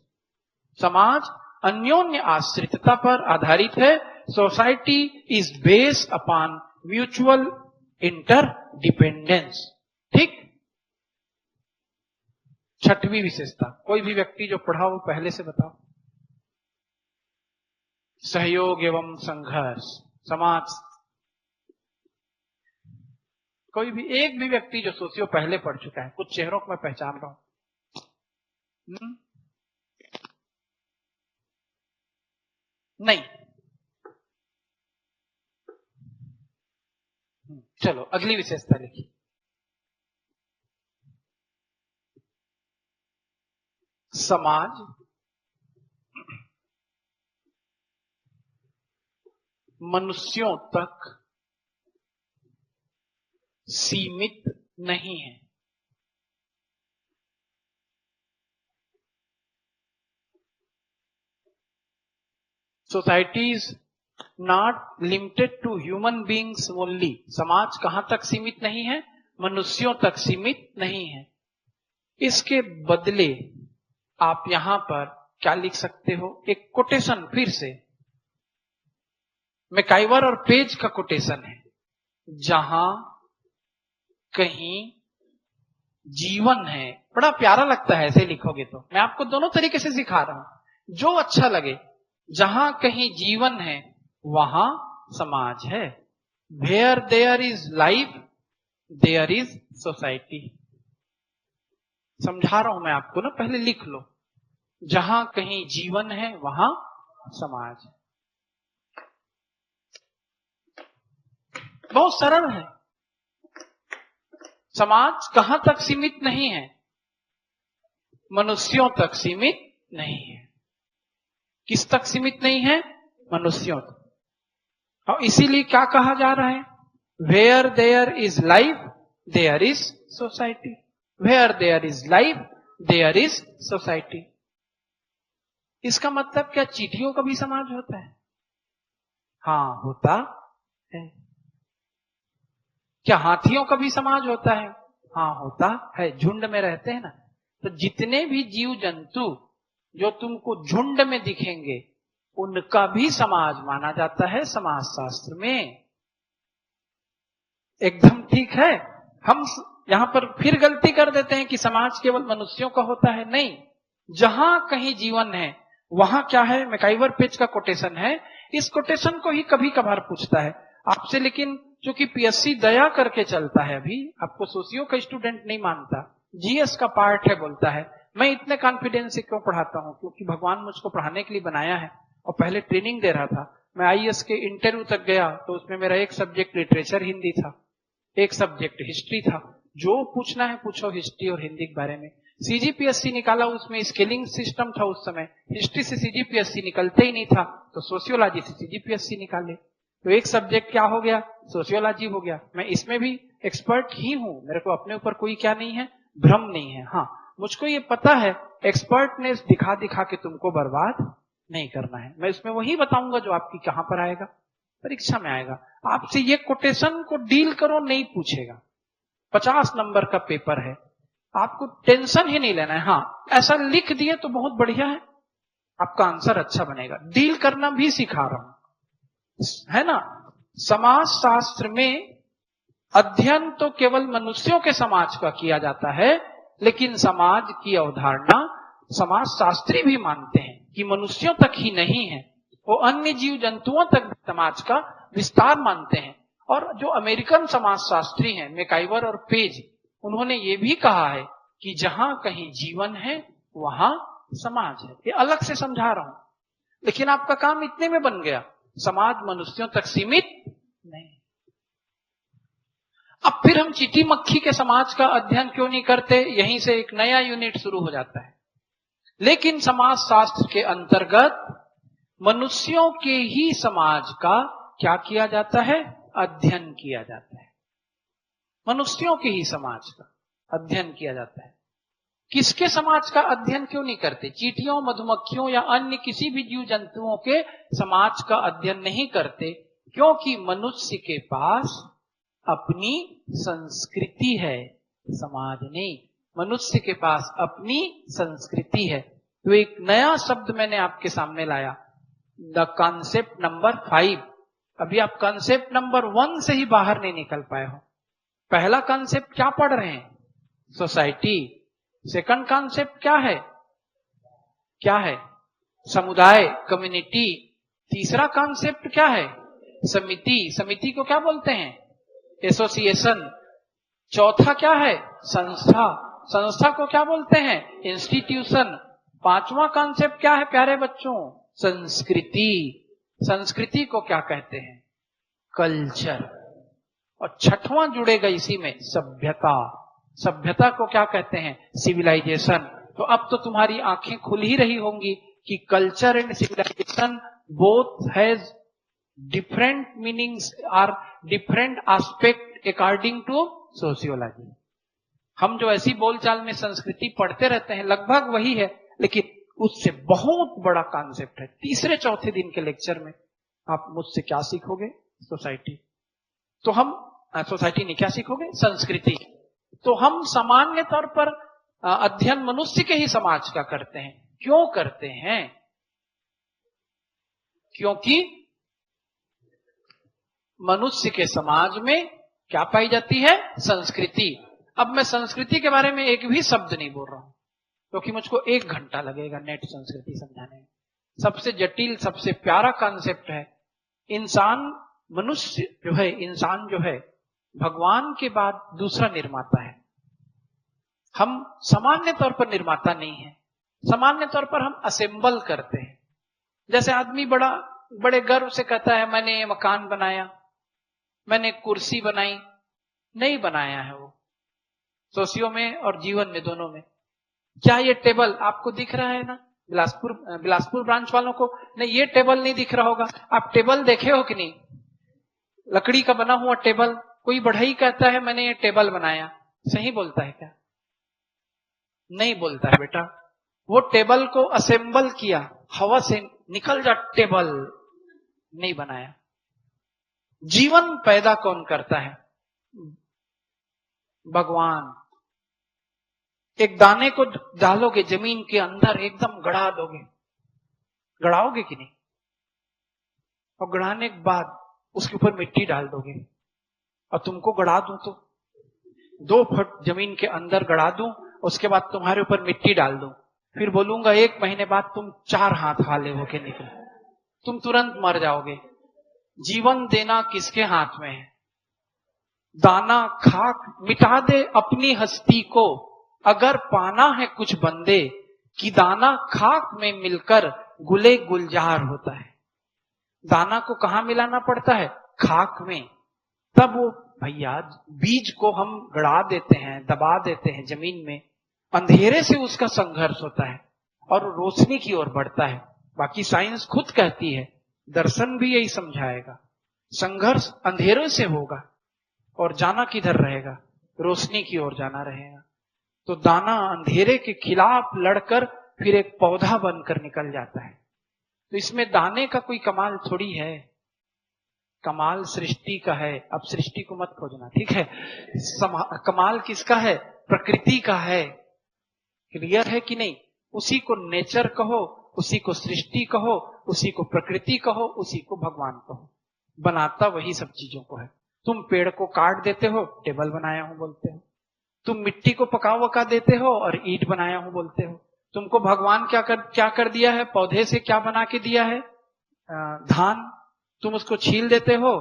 समाज अन्योन्य आश्रितता पर आधारित है, society is based upon mutual interdependence. ठीक। छठवीं विशेषता, कोई भी व्यक्ति जो पढ़ा हो पहले से बताओ। सहयोग एवं संघर्ष, समाज, कोई भी एक भी व्यक्ति जो सोचियो पहले पढ़ चुका है। कुछ चेहरों को मैं पहचान रहा हूं। नहीं, चलो अगली विशेषता लिखिए। समाज मनुष्यों तक सीमित नहीं है। Society is not limited to human beings only. समाज कहां तक सीमित नहीं है? मनुष्यों तक सीमित नहीं है। इसके बदले आप यहां पर क्या लिख सकते हो? एक कोटेशन, फिर से मैकाइवर और पेज का कोटेशन है, जहां कहीं जीवन है। बड़ा प्यारा लगता है ऐसे लिखोगे तो। मैं आपको दोनों तरीके से सिखा रहा हूं, जो अच्छा लगे। जहां कहीं जीवन है वहां समाज है। Where there is life there is society. समझा रहा हूं मैं आपको ना, पहले लिख लो। जहां कहीं जीवन है वहां समाज है। बहुत सरल है। समाज कहां तक सीमित नहीं है? मनुष्यों तक सीमित नहीं है। किस तक सीमित नहीं है? मनुष्यों तक। और इसीलिए क्या कहा जा रहा है? Where there is life there is society. Where there is life there is society. इसका मतलब क्या चींटियों का भी समाज होता है? हाँ, होता है। क्या हाथियों का भी समाज होता है? हाँ, होता है। झुंड में रहते हैं ना। तो जितने भी जीव जंतु जो तुमको झुंड में दिखेंगे, उनका भी समाज माना जाता है समाज शास्त्र में। एकदम ठीक है। हम यहां पर फिर गलती कर देते हैं कि समाज केवल मनुष्यों का होता है। नहीं, जहां कहीं जीवन है वहां क्या है? मैकाइवर पेज का कोटेशन है। इस कोटेशन को ही कभी कभार पूछता है आपसे, लेकिन चूंकि पीएससी दया करके चलता है, अभी आपको सोशियो का स्टूडेंट नहीं मानता, जीएस का पार्ट है, बोलता है। मैं इतने कॉन्फिडेंस से क्यों पढ़ाता हूं? क्योंकि भगवान मुझको पढ़ाने के लिए बनाया है। और पहले ट्रेनिंग दे रहा था। मैं आईएएस के इंटरव्यू तक गया तो उसमें मेरा एक सब्जेक्ट लिटरेचर हिंदी था, एक सब्जेक्ट हिस्ट्री था। जो पूछना है पूछो हिस्ट्री और हिंदी के बारे में। सीजीपीएससी निकाला, उसमें स्केलिंग सिस्टम था उस समय। हिस्ट्री से सीजीपीएससी निकलते ही नहीं था, तो सोशियोलॉजी से सीजीपीएससी निकाले। तो एक सब्जेक्ट क्या हो गया? सोशियोलॉजी हो गया। मैं इसमें भी एक्सपर्ट ही हूं, मेरे को अपने ऊपर कोई क्या नहीं है, भ्रम नहीं है। हाँ, मुझको ये पता है एक्सपर्टनेस दिखा दिखा के तुमको बर्बाद नहीं करना है। मैं इसमें वही बताऊंगा जो आपकी कहां पर आएगा, परीक्षा में आएगा। आपसे ये कोटेशन को डील करो नहीं पूछेगा। 50 नंबर का पेपर है, आपको टेंशन ही नहीं लेना है। हाँ, ऐसा लिख दिए तो बहुत बढ़िया है, आपका आंसर अच्छा बनेगा। डील करना भी सिखा रहा हूं, है ना। समाज शास्त्र में अध्ययन तो केवल मनुष्यों के समाज का किया जाता है, लेकिन समाज की अवधारणा समाज शास्त्री भी मानते हैं कि मनुष्यों तक ही नहीं है, वो अन्य जीव जंतुओं तक समाज का विस्तार मानते हैं। और जो अमेरिकन समाज शास्त्री हैं, मैकाइवर और पेज, उन्होंने ये भी कहा है कि जहां कहीं जीवन है वहां समाज है। ये अलग से समझा रहा हूं, लेकिन आपका काम इतने में बन गया, समाज मनुष्यों तक सीमित नहीं। अब फिर हम चींटी मक्खी के समाज का अध्ययन क्यों नहीं करते? यहीं से एक नया यूनिट शुरू हो जाता है। लेकिन समाज शास्त्र के अंतर्गत मनुष्यों के ही समाज का क्या किया जाता है? अध्ययन किया जाता है। मनुष्यों के ही समाज का अध्ययन किया जाता है। किसके समाज का अध्ययन क्यों नहीं करते? चींटियों, मधुमक्खियों या अन्य किसी भी जीव जंतुओं के समाज का अध्ययन नहीं करते, क्योंकि मनुष्य के पास अपनी संस्कृति है, समाज नहीं। मनुष्य के पास अपनी संस्कृति है। तो एक नया शब्द मैंने आपके सामने लाया, द कॉन्सेप्ट नंबर 5। अभी आप कॉन्सेप्ट नंबर 1 से ही बाहर नहीं निकल पाए हो। पहला कॉन्सेप्ट क्या पढ़ रहे हैं? सोसाइटी। सेकंड कॉन्सेप्ट क्या है? क्या है? समुदाय, कम्युनिटी। तीसरा कॉन्सेप्ट क्या है? समिति। समिति को क्या बोलते हैं? एसोसिएशन। चौथा क्या है? संस्था। संस्था को क्या बोलते हैं? इंस्टीट्यूशन। पांचवा कॉन्सेप्ट क्या है प्यारे बच्चों? संस्कृति। संस्कृति को क्या कहते हैं? कल्चर। और छठवां जुड़ेगा इसी में, सभ्यता। सभ्यता को क्या कहते हैं? सिविलाइजेशन। तो अब तो तुम्हारी आंखें खुल ही रही होंगी कि culture and civilization both has different meanings are different aspect according to sociology. हम जो ऐसी बोलचाल में संस्कृति पढ़ते रहते हैं लगभग वही है, लेकिन उससे बहुत बड़ा कॉन्सेप्ट है। तीसरे चौथे दिन के लेक्चर में आप मुझसे क्या सीखोगे? सोसाइटी। तो हम सोसाइटी में क्या सीखोगे? संस्कृति। तो हम सामान्य तौर पर अध्ययन मनुष्य के ही समाज का करते हैं। क्यों करते हैं? क्योंकि मनुष्य के समाज में क्या पाई जाती है? संस्कृति। अब मैं संस्कृति के बारे में एक भी शब्द नहीं बोल रहा हूं, क्योंकि मुझको 1 घंटा लगेगा नेट संस्कृति समझाने में। सबसे जटिल, सबसे प्यारा कॉन्सेप्ट है। इंसान जो है भगवान के बाद दूसरा निर्माता है। हम सामान्य तौर पर निर्माता नहीं है। सामान्य तौर पर हम असेंबल करते हैं। जैसे आदमी बड़े गर्व से कहता है मैंने ये मकान बनाया, मैंने कुर्सी बनाई। नहीं बनाया है वो, सोशियो में और जीवन में दोनों में। क्या ये टेबल आपको दिख रहा है ना? बिलासपुर ब्रांच वालों को नहीं, ये टेबल नहीं दिख रहा होगा। आप टेबल देखे हो कि नहीं? लकड़ी का बना हुआ टेबल। कोई बढ़ई कहता है मैंने ये टेबल बनाया, सही बोलता है क्या? नहीं बोलता है बेटा। वो टेबल को असेंबल किया, हवा से निकल जा टेबल, नहीं बनाया। जीवन पैदा कौन करता है? भगवान। एक दाने को डालोगे जमीन के अंदर, एकदम गड़ा दोगे, गड़ाओगे कि नहीं? और गड़ाने के बाद उसके ऊपर मिट्टी डाल दोगे, और तुमको गड़ा दूं तो 2 फुट जमीन के अंदर गड़ा दूं, उसके बाद तुम्हारे ऊपर मिट्टी डाल दूं, फिर बोलूंगा 1 महीने बाद तुम 4 हाथ वाले होके निकलो, तुम तुरंत मर जाओगे। जीवन देना किसके हाथ में है? दाना खाक मिटा दे अपनी हस्ती को, अगर पाना है कुछ बंदे कि दाना खाक में मिलकर गुले गुलजार होता है। दाना को कहां मिलाना पड़ता है? खाक में। तब वो भैया बीज को हम गड़ा देते हैं, दबा देते हैं जमीन में, अंधेरे से उसका संघर्ष होता है और रोशनी की ओर बढ़ता है। बाकी साइंस खुद कहती है, दर्शन भी यही समझाएगा, संघर्ष अंधेरे से होगा और जाना किधर रहेगा? रोशनी की ओर जाना रहेगा। तो दाना अंधेरे के खिलाफ लड़कर फिर एक पौधा बनकर निकल जाता है। तो इसमें दाने का कोई कमाल थोड़ी है, कमाल सृष्टि का है। अब सृष्टि को मत खोजना, ठीक है? कमाल किसका है? प्रकृति का है। क्लियर है कि नहीं? उसी को नेचर कहो, उसी को सृष्टि कहो, उसी को प्रकृति कहो, उसी को भगवान कहो। बनाता वही सब चीजों को है। तुम पेड़ को काट देते हो, टेबल बनाया हूं बोलते हो। तुम मिट्टी को पका देते हो और ईंट बनाया हूं बोलते हो। तुमको भगवान क्या कर दिया है? पौधे से क्या बना के दिया है? धान। तुम उसको छील देते हो,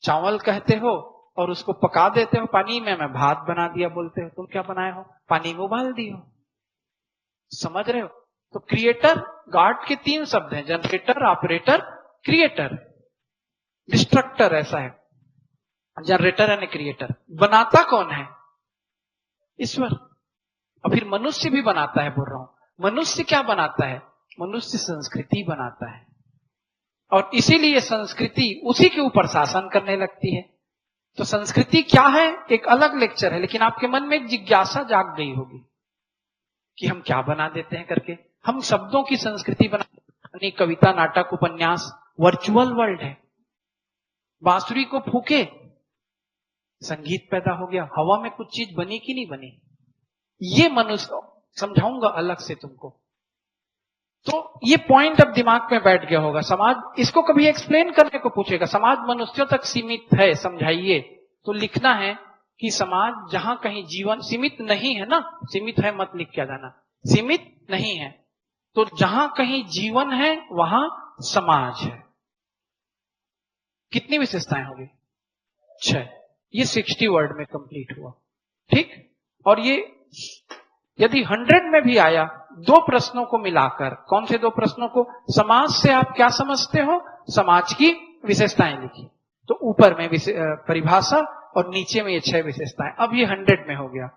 चावल कहते हो, और उसको पका देते हो पानी में, मैं भात बना दिया बोलते हो। तुम क्या बनाए हो? पानी में उबाल दी हो। समझ रहे हो? तो क्रिएटर, गॉड के 3 शब्द हैं, जनरेटर, ऑपरेटर, क्रिएटर। डिस्ट्रक्टर ऐसा है, जनरेटर एंड क्रिएटर। बनाता कौन है? ईश्वर। और फिर मनुष्य भी बनाता है, बोल रहा हूं। मनुष्य क्या बनाता है? मनुष्य संस्कृति बनाता है, और इसीलिए संस्कृति उसी के ऊपर शासन करने लगती है। तो संस्कृति क्या है एक अलग लेक्चर है, लेकिन आपके मन में एक जिज्ञासा जाग गई होगी कि हम क्या बना देते हैं करके। हम शब्दों की संस्कृति बना, कविता, नाटक, उपन्यास वर्चुअल वर्ल्ड है। बांसुरी को फूके, संगीत पैदा हो गया। हवा में कुछ चीज बनी कि नहीं बनी? ये मनुष्य समझाऊंगा अलग से तुमको। तो ये पॉइंट अब दिमाग में बैठ गया होगा। समाज इसको कभी एक्सप्लेन करने को पूछेगा, समाज मनुष्यों तक सीमित है, समझाइए। तो लिखना है कि समाज जहां कहीं जीवन सीमित नहीं है ना, सीमित है मत लिख के आ जाना, सीमित नहीं है। तो जहां कहीं जीवन है वहां समाज है। कितनी विशेषताएं होगी? 6। ये 60 वर्ड में कंप्लीट हुआ, ठीक। और ये यदि 100 में भी आया, 2 प्रश्नों को मिलाकर, कौन से 2 प्रश्नों को? समाज से आप क्या समझते हो, समाज की विशेषताएं लिखी। तो ऊपर में परिभाषा और नीचे में ये 6 विशेषताएं। अब ये 100 में हो गया।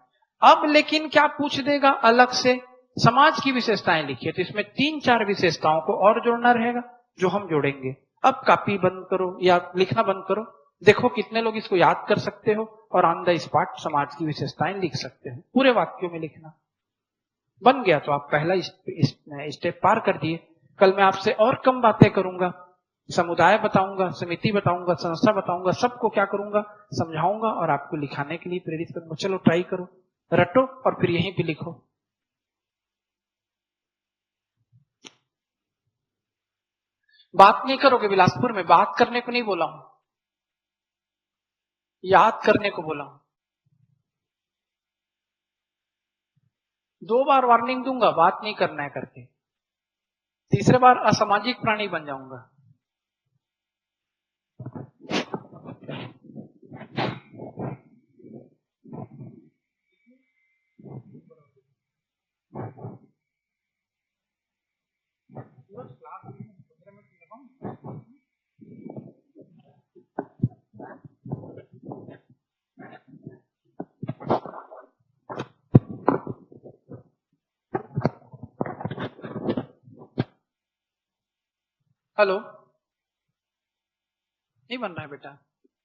अब लेकिन क्या पूछ देगा अलग से? समाज की विशेषताएं लिखिए। तो इसमें 3-4 विशेषताओं को और जोड़ना रहेगा, जो हम जोड़ेंगे। अब कॉपी बंद करो या लिखना बंद करो, देखो कितने लोग इसको याद कर सकते हो और ऑन द स्पॉट समाज की विशेषताएं लिख सकते हो। पूरे वाक्यों में लिखना। बन गया तो आप पहला स्टेप पार कर दिए। कल मैं आपसे और कम बातें करूंगा, समुदाय बताऊंगा, समिति बताऊंगा, संस्था बताऊंगा, सबको क्या करूंगा, समझाऊंगा और आपको लिखाने के लिए प्रेरित करूंगा। चलो ट्राई करो, रटो और फिर यहीं पे लिखो। बात नहीं करोगे बिलासपुर में, बात करने को नहीं बोला हूं, याद करने को बोला हूं। 2 बार वार्निंग दूंगा, बात नहीं करना है करके, तीसरे बार असामाजिक प्राणी बन जाऊंगा। हेलो, नहीं बन रहा है बेटा,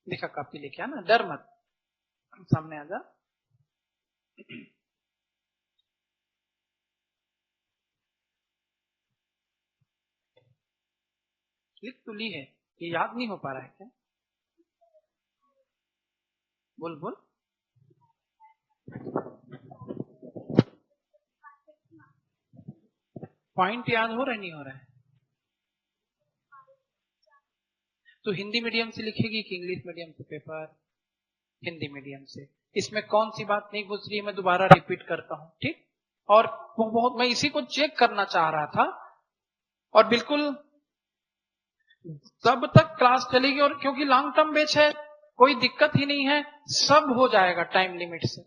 लिखा कापी लेके आना, डर मत, सामने आ जा। लिख तो ली है, ये याद नहीं हो पा रहा है क्या? बोल बोल। पॉइंट याद हो रहा है, नहीं हो रहा है? तो हिंदी मीडियम से लिखेगी कि इंग्लिश मीडियम से पेपर? हिंदी मीडियम से। इसमें कौन सी बात नहीं घुस रही है, मैं दोबारा रिपीट करता हूं, ठीक? और वो बहुत, मैं इसी को चेक करना चाह रहा था, और बिल्कुल तब तक क्लास चलेगी, और क्योंकि लॉन्ग टर्म बैच है, कोई दिक्कत ही नहीं है, सब हो जाएगा टाइम लिमिट से।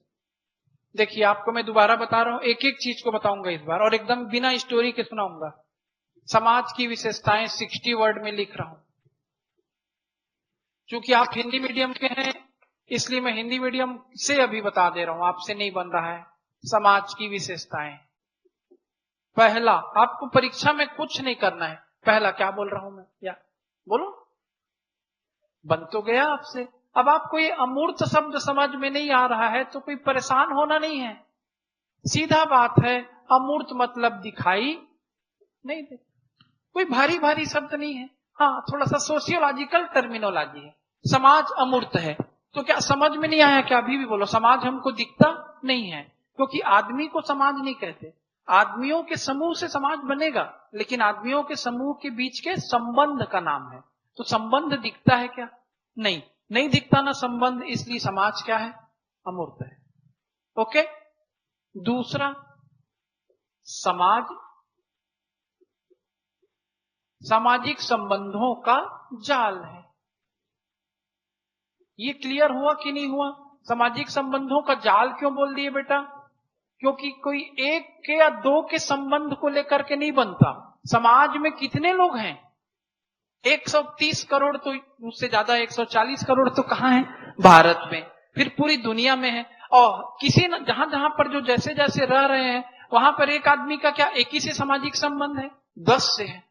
देखिए, आपको मैं दोबारा बता रहा हूं, एक एक चीज को बताऊंगा इस बार, और एकदम बिना स्टोरी के सुनाऊंगा। समाज की विशेषताएं 60 वर्ड में लिख रहा हूं। क्योंकि आप हिंदी मीडियम के हैं, इसलिए मैं हिंदी मीडियम से अभी बता दे रहा हूं, आपसे नहीं बन रहा है। समाज की विशेषताएं, पहला, आपको परीक्षा में कुछ नहीं करना है। पहला क्या बोल रहा हूं मैं, या बोलो, बन तो गया आपसे। अब आपको ये अमूर्त शब्द समझ में नहीं आ रहा है तो कोई परेशान होना नहीं है, सीधा बात है। अमूर्त मतलब दिखाई नहीं दे, कोई भारी भारी शब्द नहीं है। हाँ, थोड़ा सा सोशियोलॉजिकल टर्मिनोलॉजी है। समाज अमूर्त है, तो क्या समझ में नहीं आया क्या? अभी भी बोलो, समाज हमको दिखता नहीं है, क्योंकि आदमी को समाज नहीं कहते। आदमियों के समूह से समाज बनेगा, लेकिन आदमियों के समूह के बीच के संबंध का नाम है। तो संबंध दिखता है क्या? नहीं, नहीं दिखता ना संबंध, इसलिए समाज क्या है? अमूर्त है। ओके। दूसरा, समाज सामाजिक संबंधों का जाल है। ये क्लियर हुआ कि नहीं हुआ? सामाजिक संबंधों का जाल क्यों बोल दिए बेटा? क्योंकि कोई एक के या दो के संबंध को लेकर के नहीं बनता। समाज में कितने लोग हैं? 130 करोड़, तो उससे ज्यादा 140 करोड़ तो कहां है? भारत में, फिर पूरी दुनिया में है। और किसी न जहां जहां पर जो जैसे जैसे रह रहे हैं, वहां पर एक आदमी का क्या एक ही से सामाजिक संबंध है? 10 से है,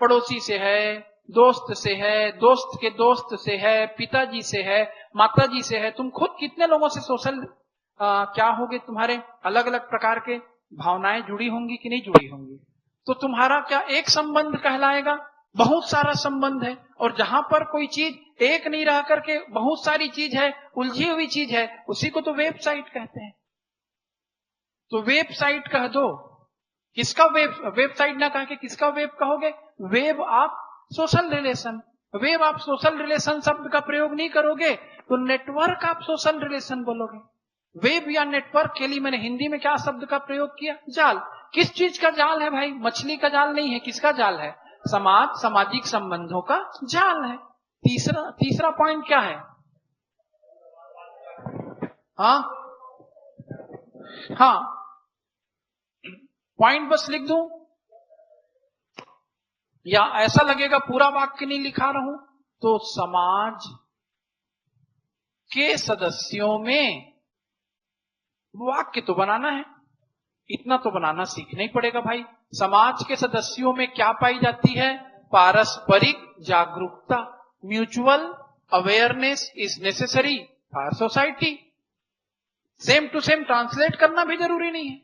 पड़ोसी से है, दोस्त से है, दोस्त के दोस्त से है, पिताजी से है, माताजी से है। तुम खुद कितने लोगों से सोशल क्या होगे, तुम्हारे अलग अलग प्रकार के भावनाएं जुड़ी होंगी कि नहीं जुड़ी होंगी? तो तुम्हारा क्या एक संबंध कहलाएगा? बहुत सारा संबंध है। और जहां पर कोई चीज एक नहीं रह करके बहुत सारी चीज है, उलझी हुई चीज है, उसी को तो वेबसाइट कहते हैं। तो वेबसाइट कह दो। किसका वेबसाइट ना कह के किसका वेब कहोगे? Web of social relation. Web of social relation शब्द का प्रयोग नहीं करोगे तो नेटवर्क ऑफ सोशल रिलेशन बोलोगे। वेब या नेटवर्क के लिए मैंने हिंदी में क्या शब्द का प्रयोग किया? जाल। किस चीज का जाल है भाई? मछली का जाल नहीं है, किसका जाल है? समाज, सामाजिक संबंधों का जाल है। तीसरा पॉइंट क्या है? हाँ हाँ, पॉइंट बस लिख दूं या ऐसा लगेगा पूरा वाक्य नहीं लिखा रहा हूं? तो समाज के सदस्यों में, वाक्य तो बनाना है, इतना तो बनाना सीखना ही पड़ेगा भाई। समाज के सदस्यों में क्या पाई जाती है? पारस्परिक जागरूकता। Mutual awareness is necessary for society. Same to same translate करना भी जरूरी नहीं है।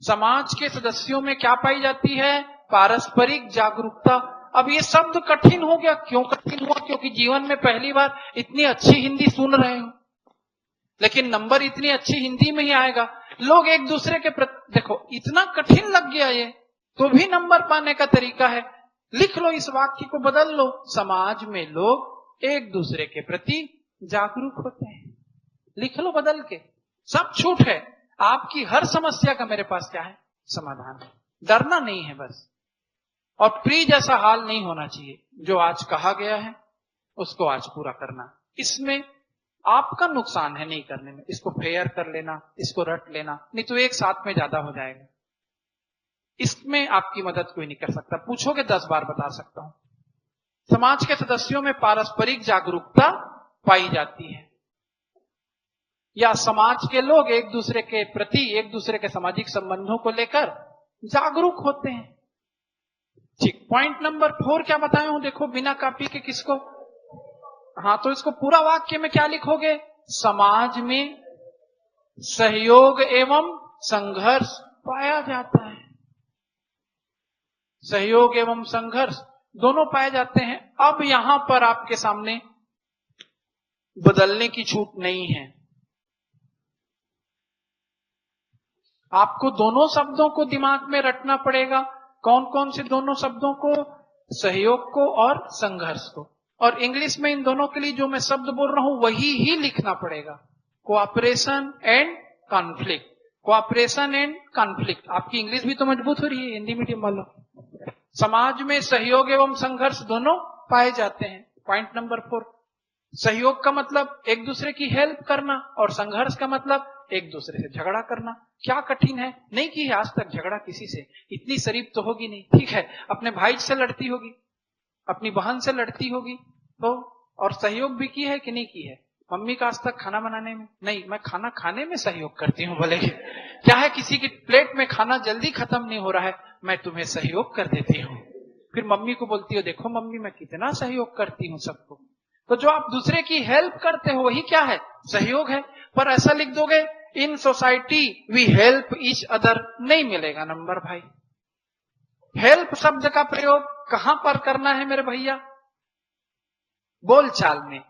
समाज के सदस्यों में क्या पाई जाती है? पारस्परिक जागरूकता। अब ये शब्द कठिन हो गया। क्यों कठिन हुआ? क्योंकि जीवन में पहली बार इतनी अच्छी हिंदी सुन रहे हो, लेकिन नंबर इतनी अच्छी हिंदी में ही आएगा। लोग एक दूसरे के प्रति, देखो इतना कठिन लग गया ये, तो भी नंबर पाने का तरीका है। लिख लो, इस वाक्य को बदल लो। समाज में लोग एक दूसरे के प्रति जागरूक होते हैं। लिख लो बदल के। सब छूट है। आपकी हर समस्या का मेरे पास क्या है? समाधान है। डरना नहीं है बस। और प्री जैसा हाल नहीं होना चाहिए। जो आज कहा गया है उसको आज पूरा करना। इसमें आपका नुकसान है नहीं करने में। इसको फेयर कर लेना, इसको रट लेना, नहीं तो एक साथ में ज्यादा हो जाएगा। इसमें आपकी मदद कोई नहीं कर सकता। पूछोगे 10 बार बता सकता हूं। समाज के सदस्यों में पारस्परिक जागरूकता पाई जाती है, या समाज के लोग एक दूसरे के प्रति, एक दूसरे के सामाजिक संबंधों को लेकर जागरूक होते हैं। ठीक। पॉइंट नंबर 4 क्या बताया हूं? देखो बिना कॉपी के किसको? हाँ, तो इसको पूरा वाक्य में क्या लिखोगे? समाज में सहयोग एवं संघर्ष पाया जाता है। सहयोग एवं संघर्ष दोनों पाए जाते हैं। अब यहां पर आपके सामने बदलने की छूट नहीं है। आपको दोनों शब्दों को दिमाग में रटना पड़ेगा। कौन कौन से दोनों शब्दों को? सहयोग को और संघर्ष को। और इंग्लिश में इन दोनों के लिए जो मैं शब्द बोल रहा हूं वही ही लिखना पड़ेगा। Cooperation and conflict. Cooperation and conflict. आपकी इंग्लिश भी तो मजबूत हो रही है हिंदी मीडियम वालों। समाज में सहयोग एवं संघर्ष दोनों पाए जाते हैं। Point number 4। सहयोग का मतलब एक दूसरे की हेल्प करना, और संघर्ष का मतलब एक दूसरे से झगड़ा करना। क्या कठिन है? नहीं की है आज तक झगड़ा किसी से। इतनी शरीफ तो होगी नहीं, ठीक है। अपने भाई से लड़ती होगी, अपनी बहन से लड़ती होगी तो। और सहयोग भी की है कि नहीं की है? मम्मी का आज तक खाना बनाने में नहीं, मैं खाना खाने में सहयोग करती हूँ। बोले क्या है, किसी की प्लेट में खाना जल्दी खत्म नहीं हो रहा है, मैं तुम्हें सहयोग कर देती हूँ। फिर मम्मी को बोलती हो, देखो मम्मी मैं कितना सहयोग करती हूँ सबको। तो जो आप दूसरे की हेल्प करते हो वही क्या है? सहयोग है। पर ऐसा लिख दोगे in society we help each other, नहीं मिलेगा नंबर भाई। हेल्प शब्द का प्रयोग कहां पर करना है मेरे भैया? बोलचाल में।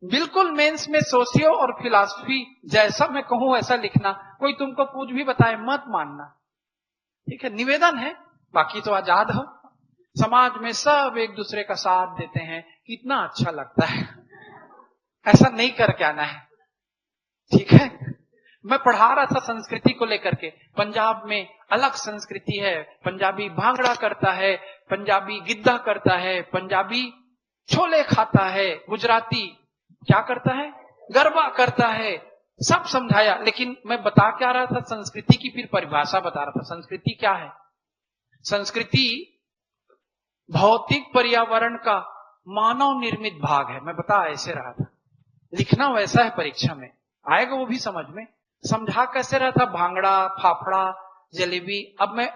बिल्कुल मेंस में सोशियो और फिलॉसफी जैसा मैं कहूं वैसा लिखना। कोई तुमको कुछ भी बताए मत मानना, ठीक है। निवेदन है, बाकी तो आजाद हो। समाज में सब एक दूसरे का साथ देते हैं, कितना अच्छा लगता है। ऐसा नहीं करके आना है, ठीक है। मैं पढ़ा रहा था संस्कृति को लेकर के। पंजाब में अलग संस्कृति है। पंजाबी भांगड़ा करता है, पंजाबी गिद्धा करता है, पंजाबी छोले खाता है, गुजराती क्या करता है? गरबा करता है। सब समझाया, लेकिन मैं बता क्या रहा था? संस्कृति की फिर परिभाषा बता रहा था। संस्कृति क्या है? संस्कृति भौतिक पर्यावरण का मानव निर्मित भाग है। मैं बता ऐसे रहा था, लिखना वैसा है, परीक्षा में आएगा वो भी समझ में। समझा कैसे रहा था? भांगड़ा, फाफड़ा, जलेबी। अब मैं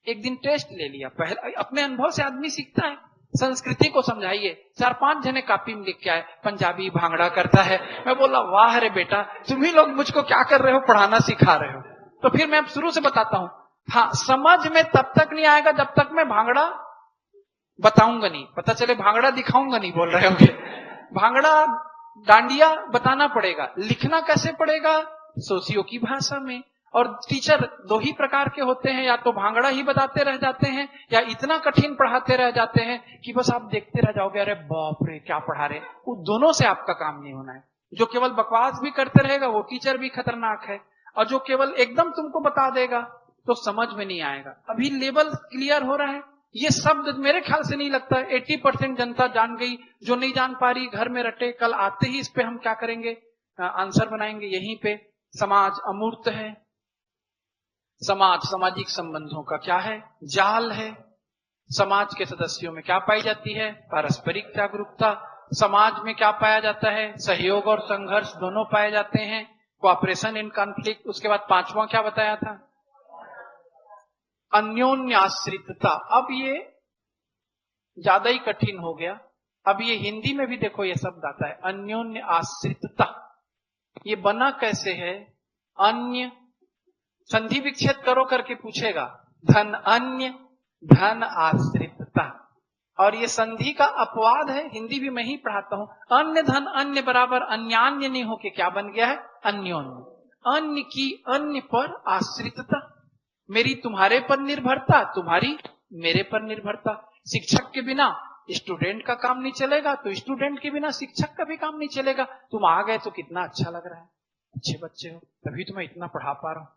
एक दिन टेस्ट ले लिया। पहले अपने अनुभव से आदमी सीखता है। संस्कृति को समझाइए। 4-5 जने कॉपी में लिख के आए, पंजाबी भांगड़ा करता है। मैं बोला वाह रे बेटा, तुम ही लोग मुझको क्या कर रहे हो? पढ़ाना सिखा रहे हो। तो फिर मैं अब शुरू से बताता हूं। हाँ, समझ में तब तक नहीं आएगा जब तक मैं भांगड़ा बताऊंगा नहीं। पता चले भांगड़ा दिखाऊंगा नहीं बोल रहे होंगे। भांगड़ा डांडिया बताना पड़ेगा। लिखना कैसे पड़ेगा? सोशियो की भाषा में। और टीचर 2 ही प्रकार के होते हैं, या तो भांगड़ा ही बताते रह जाते हैं, या इतना कठिन पढ़ाते रह जाते हैं कि बस आप देखते रह जाओगे, अरे बाप रे क्या पढ़ा रहे। वो दोनों से आपका काम नहीं होना है। जो केवल बकवास भी करते रहेगा वो टीचर भी खतरनाक है, और जो केवल एकदम तुमको बता देगा तो समझ में नहीं आएगा। अभी लेवल क्लियर हो रहा है। ये शब्द मेरे ख्याल से नहीं लगता है 80% जनता जान गई। जो नहीं जान पा रही घर में रटे, कल आते ही इस पे हम क्या करेंगे? आंसर बनाएंगे यहीं पे। समाज अमूर्त है। समाज सामाजिक संबंधों का क्या है? जाल है। समाज के सदस्यों में क्या पाई जाती है? पारस्परिक जागरूकता। समाज में क्या पाया जाता है? सहयोग और संघर्ष दोनों पाए जाते हैं। Cooperation in conflict. उसके बाद 5वां क्या बताया था? अन्योन्याश्रितता। अब ये ज्यादा ही कठिन हो गया। अब ये हिंदी में भी देखो ये शब्द आता है, अन्योन्य आश्रितता। ये बना कैसे है? अन्य संधि विच्छेद करो करके पूछेगा, धन अन्य, धन आश्रितता। और ये संधि का अपवाद है, हिंदी भी मैं ही पढ़ाता हूं। अन्य धन अन्य बराबर अन्यान्य नहीं होके क्या बन गया है? अन्योन्य। अन्य की अन्य पर आश्रितता, मेरी तुम्हारे पर निर्भरता, तुम्हारी मेरे पर निर्भरता। शिक्षक के बिना स्टूडेंट का काम नहीं चलेगा, तो स्टूडेंट के बिना शिक्षक का भी काम नहीं चलेगा। तुम आ गए तो कितना अच्छा लग रहा है, अच्छे बच्चे हो, तभी तो मैं इतना पढ़ा पा रहा हूं।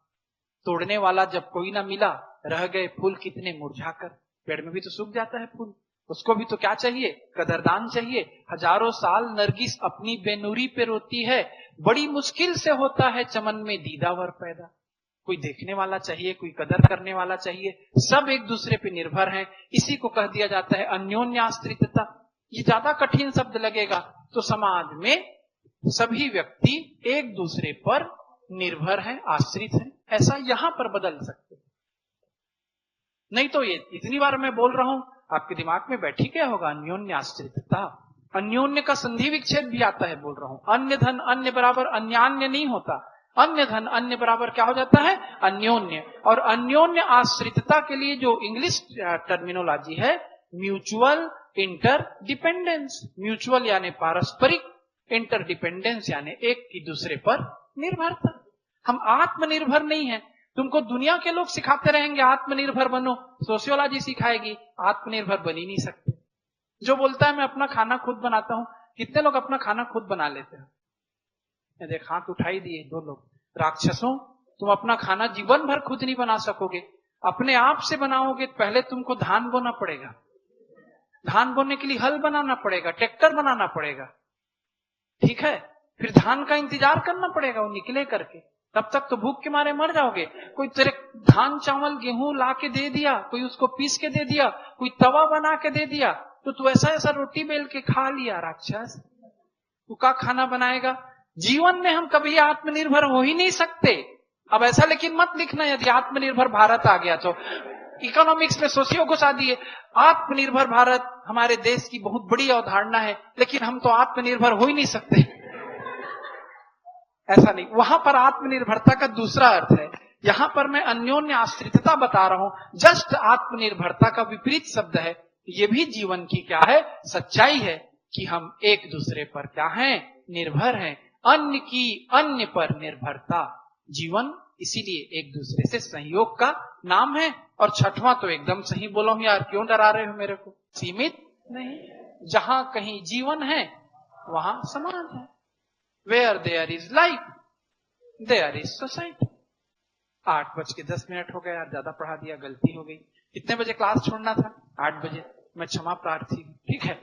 तोड़ने वाला जब कोई ना मिला, रह गए फूल कितने मुरझाकर। पेड़ में भी तो सूख जाता है फूल, उसको भी तो क्या चाहिए? कदरदान चाहिए। हजारों साल नरगिस अपनी बेनूरी पे रोती है, बड़ी मुश्किल से होता है चमन में दीदावर पैदा। कोई देखने वाला चाहिए, कोई कदर करने वाला चाहिए, सब एक दूसरे पे निर्भर हैं। इसी को कह दिया जाता है अन्योन्य आश्रितता। ये ज्यादा कठिन शब्द लगेगा, तो समाज में सभी व्यक्ति एक दूसरे पर निर्भर हैं, आश्रित हैं, ऐसा यहां पर बदल सकते। नहीं तो ये इतनी बार मैं बोल रहा हूं, आपके दिमाग में बैठी क्या होगा? अन्योन्य आश्रितता। अन्योन्य का संधि विच्छेद भी आता है, बोल रहा हूं। अन्य धन अन्य बराबर अन्यान्य नहीं होता, अन्य धन अन्य बराबर क्या हो जाता है? अन्योन्य। और अन्योन्य आश्रितता के लिए जो इंग्लिश टर्मिनोलॉजी है, म्यूचुअल इंटरडिपेंडेंस। म्यूचुअल यानी पारस्परिक, इंटरडिपेंडेंस यानी एक की दूसरे पर निर्भरता। हम आत्मनिर्भर नहीं है। तुमको दुनिया के लोग सिखाते रहेंगे आत्मनिर्भर बनो, सोशियोलॉजी सिखाएगी, आत्मनिर्भर बन ही नहीं सकते। जो बोलता है मैं अपना खाना खुद बनाता हूं, कितने लोग अपना खाना खुद बना लेते हैं? देख, हाथ उठाई दिए 2 लोग। राक्षसों, तुम अपना खाना जीवन भर खुद नहीं बना सकोगे। अपने आप से बनाओगे, पहले तुमको धान बोना पड़ेगा, धान बोने के लिए हल बनाना पड़ेगा, ट्रैक्टर बनाना पड़ेगा, ठीक है? फिर धान का इंतजार करना पड़ेगा वो निकले करके, तब तक तो भूख के मारे मर जाओगे। कोई तेरे धान चावल गेहूं ला के दे दिया, कोई उसको पीस के दे दिया, कोई तवा बना के दे दिया, तो तू ऐसा ऐसा रोटी बेल के खा लिया। राक्षस, तू का खाना बनाएगा? जीवन में हम कभी आत्मनिर्भर हो ही नहीं सकते। अब ऐसा लेकिन मत लिखना यदि आत्मनिर्भर भारत आ गया तो। इकोनॉमिक्स में सोशियो घुसा दिए, आत्मनिर्भर भारत हमारे देश की बहुत बड़ी अवधारणा है, लेकिन हम तो आत्मनिर्भर हो ही नहीं सकते। ऐसा नहीं, वहां पर आत्मनिर्भरता का दूसरा अर्थ है। यहां पर मैं अन्योन्य आश्रितता बता रहा हूं, जस्ट आत्मनिर्भरता का विपरीत शब्द है। ये भी जीवन की क्या है? सच्चाई है कि हम एक दूसरे पर क्या हैं? निर्भर हैं। अन्य की अन्य पर निर्भरता जीवन, इसीलिए एक दूसरे से सहयोग का नाम है। और छठवां तो एकदम सही बोलो यार, क्यों डरा रहे हो मेरे को? सीमित नहीं, जहां कहीं जीवन है वहां समाज है। Where there is life, there is society। 8:10 हो गए यार, ज्यादा पढ़ा दिया, गलती हो गई। कितने बजे क्लास छोड़ना था? 8 बजे। मैं क्षमा प्रार्थी हूं, ठीक है?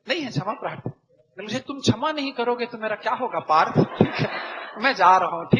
नहीं है क्षमा प्रार्थी, मुझे तुम क्षमा नहीं करोगे तो मेरा क्या होगा पार्थ, ठीक है? मैं जा रहा हूं, ठीक।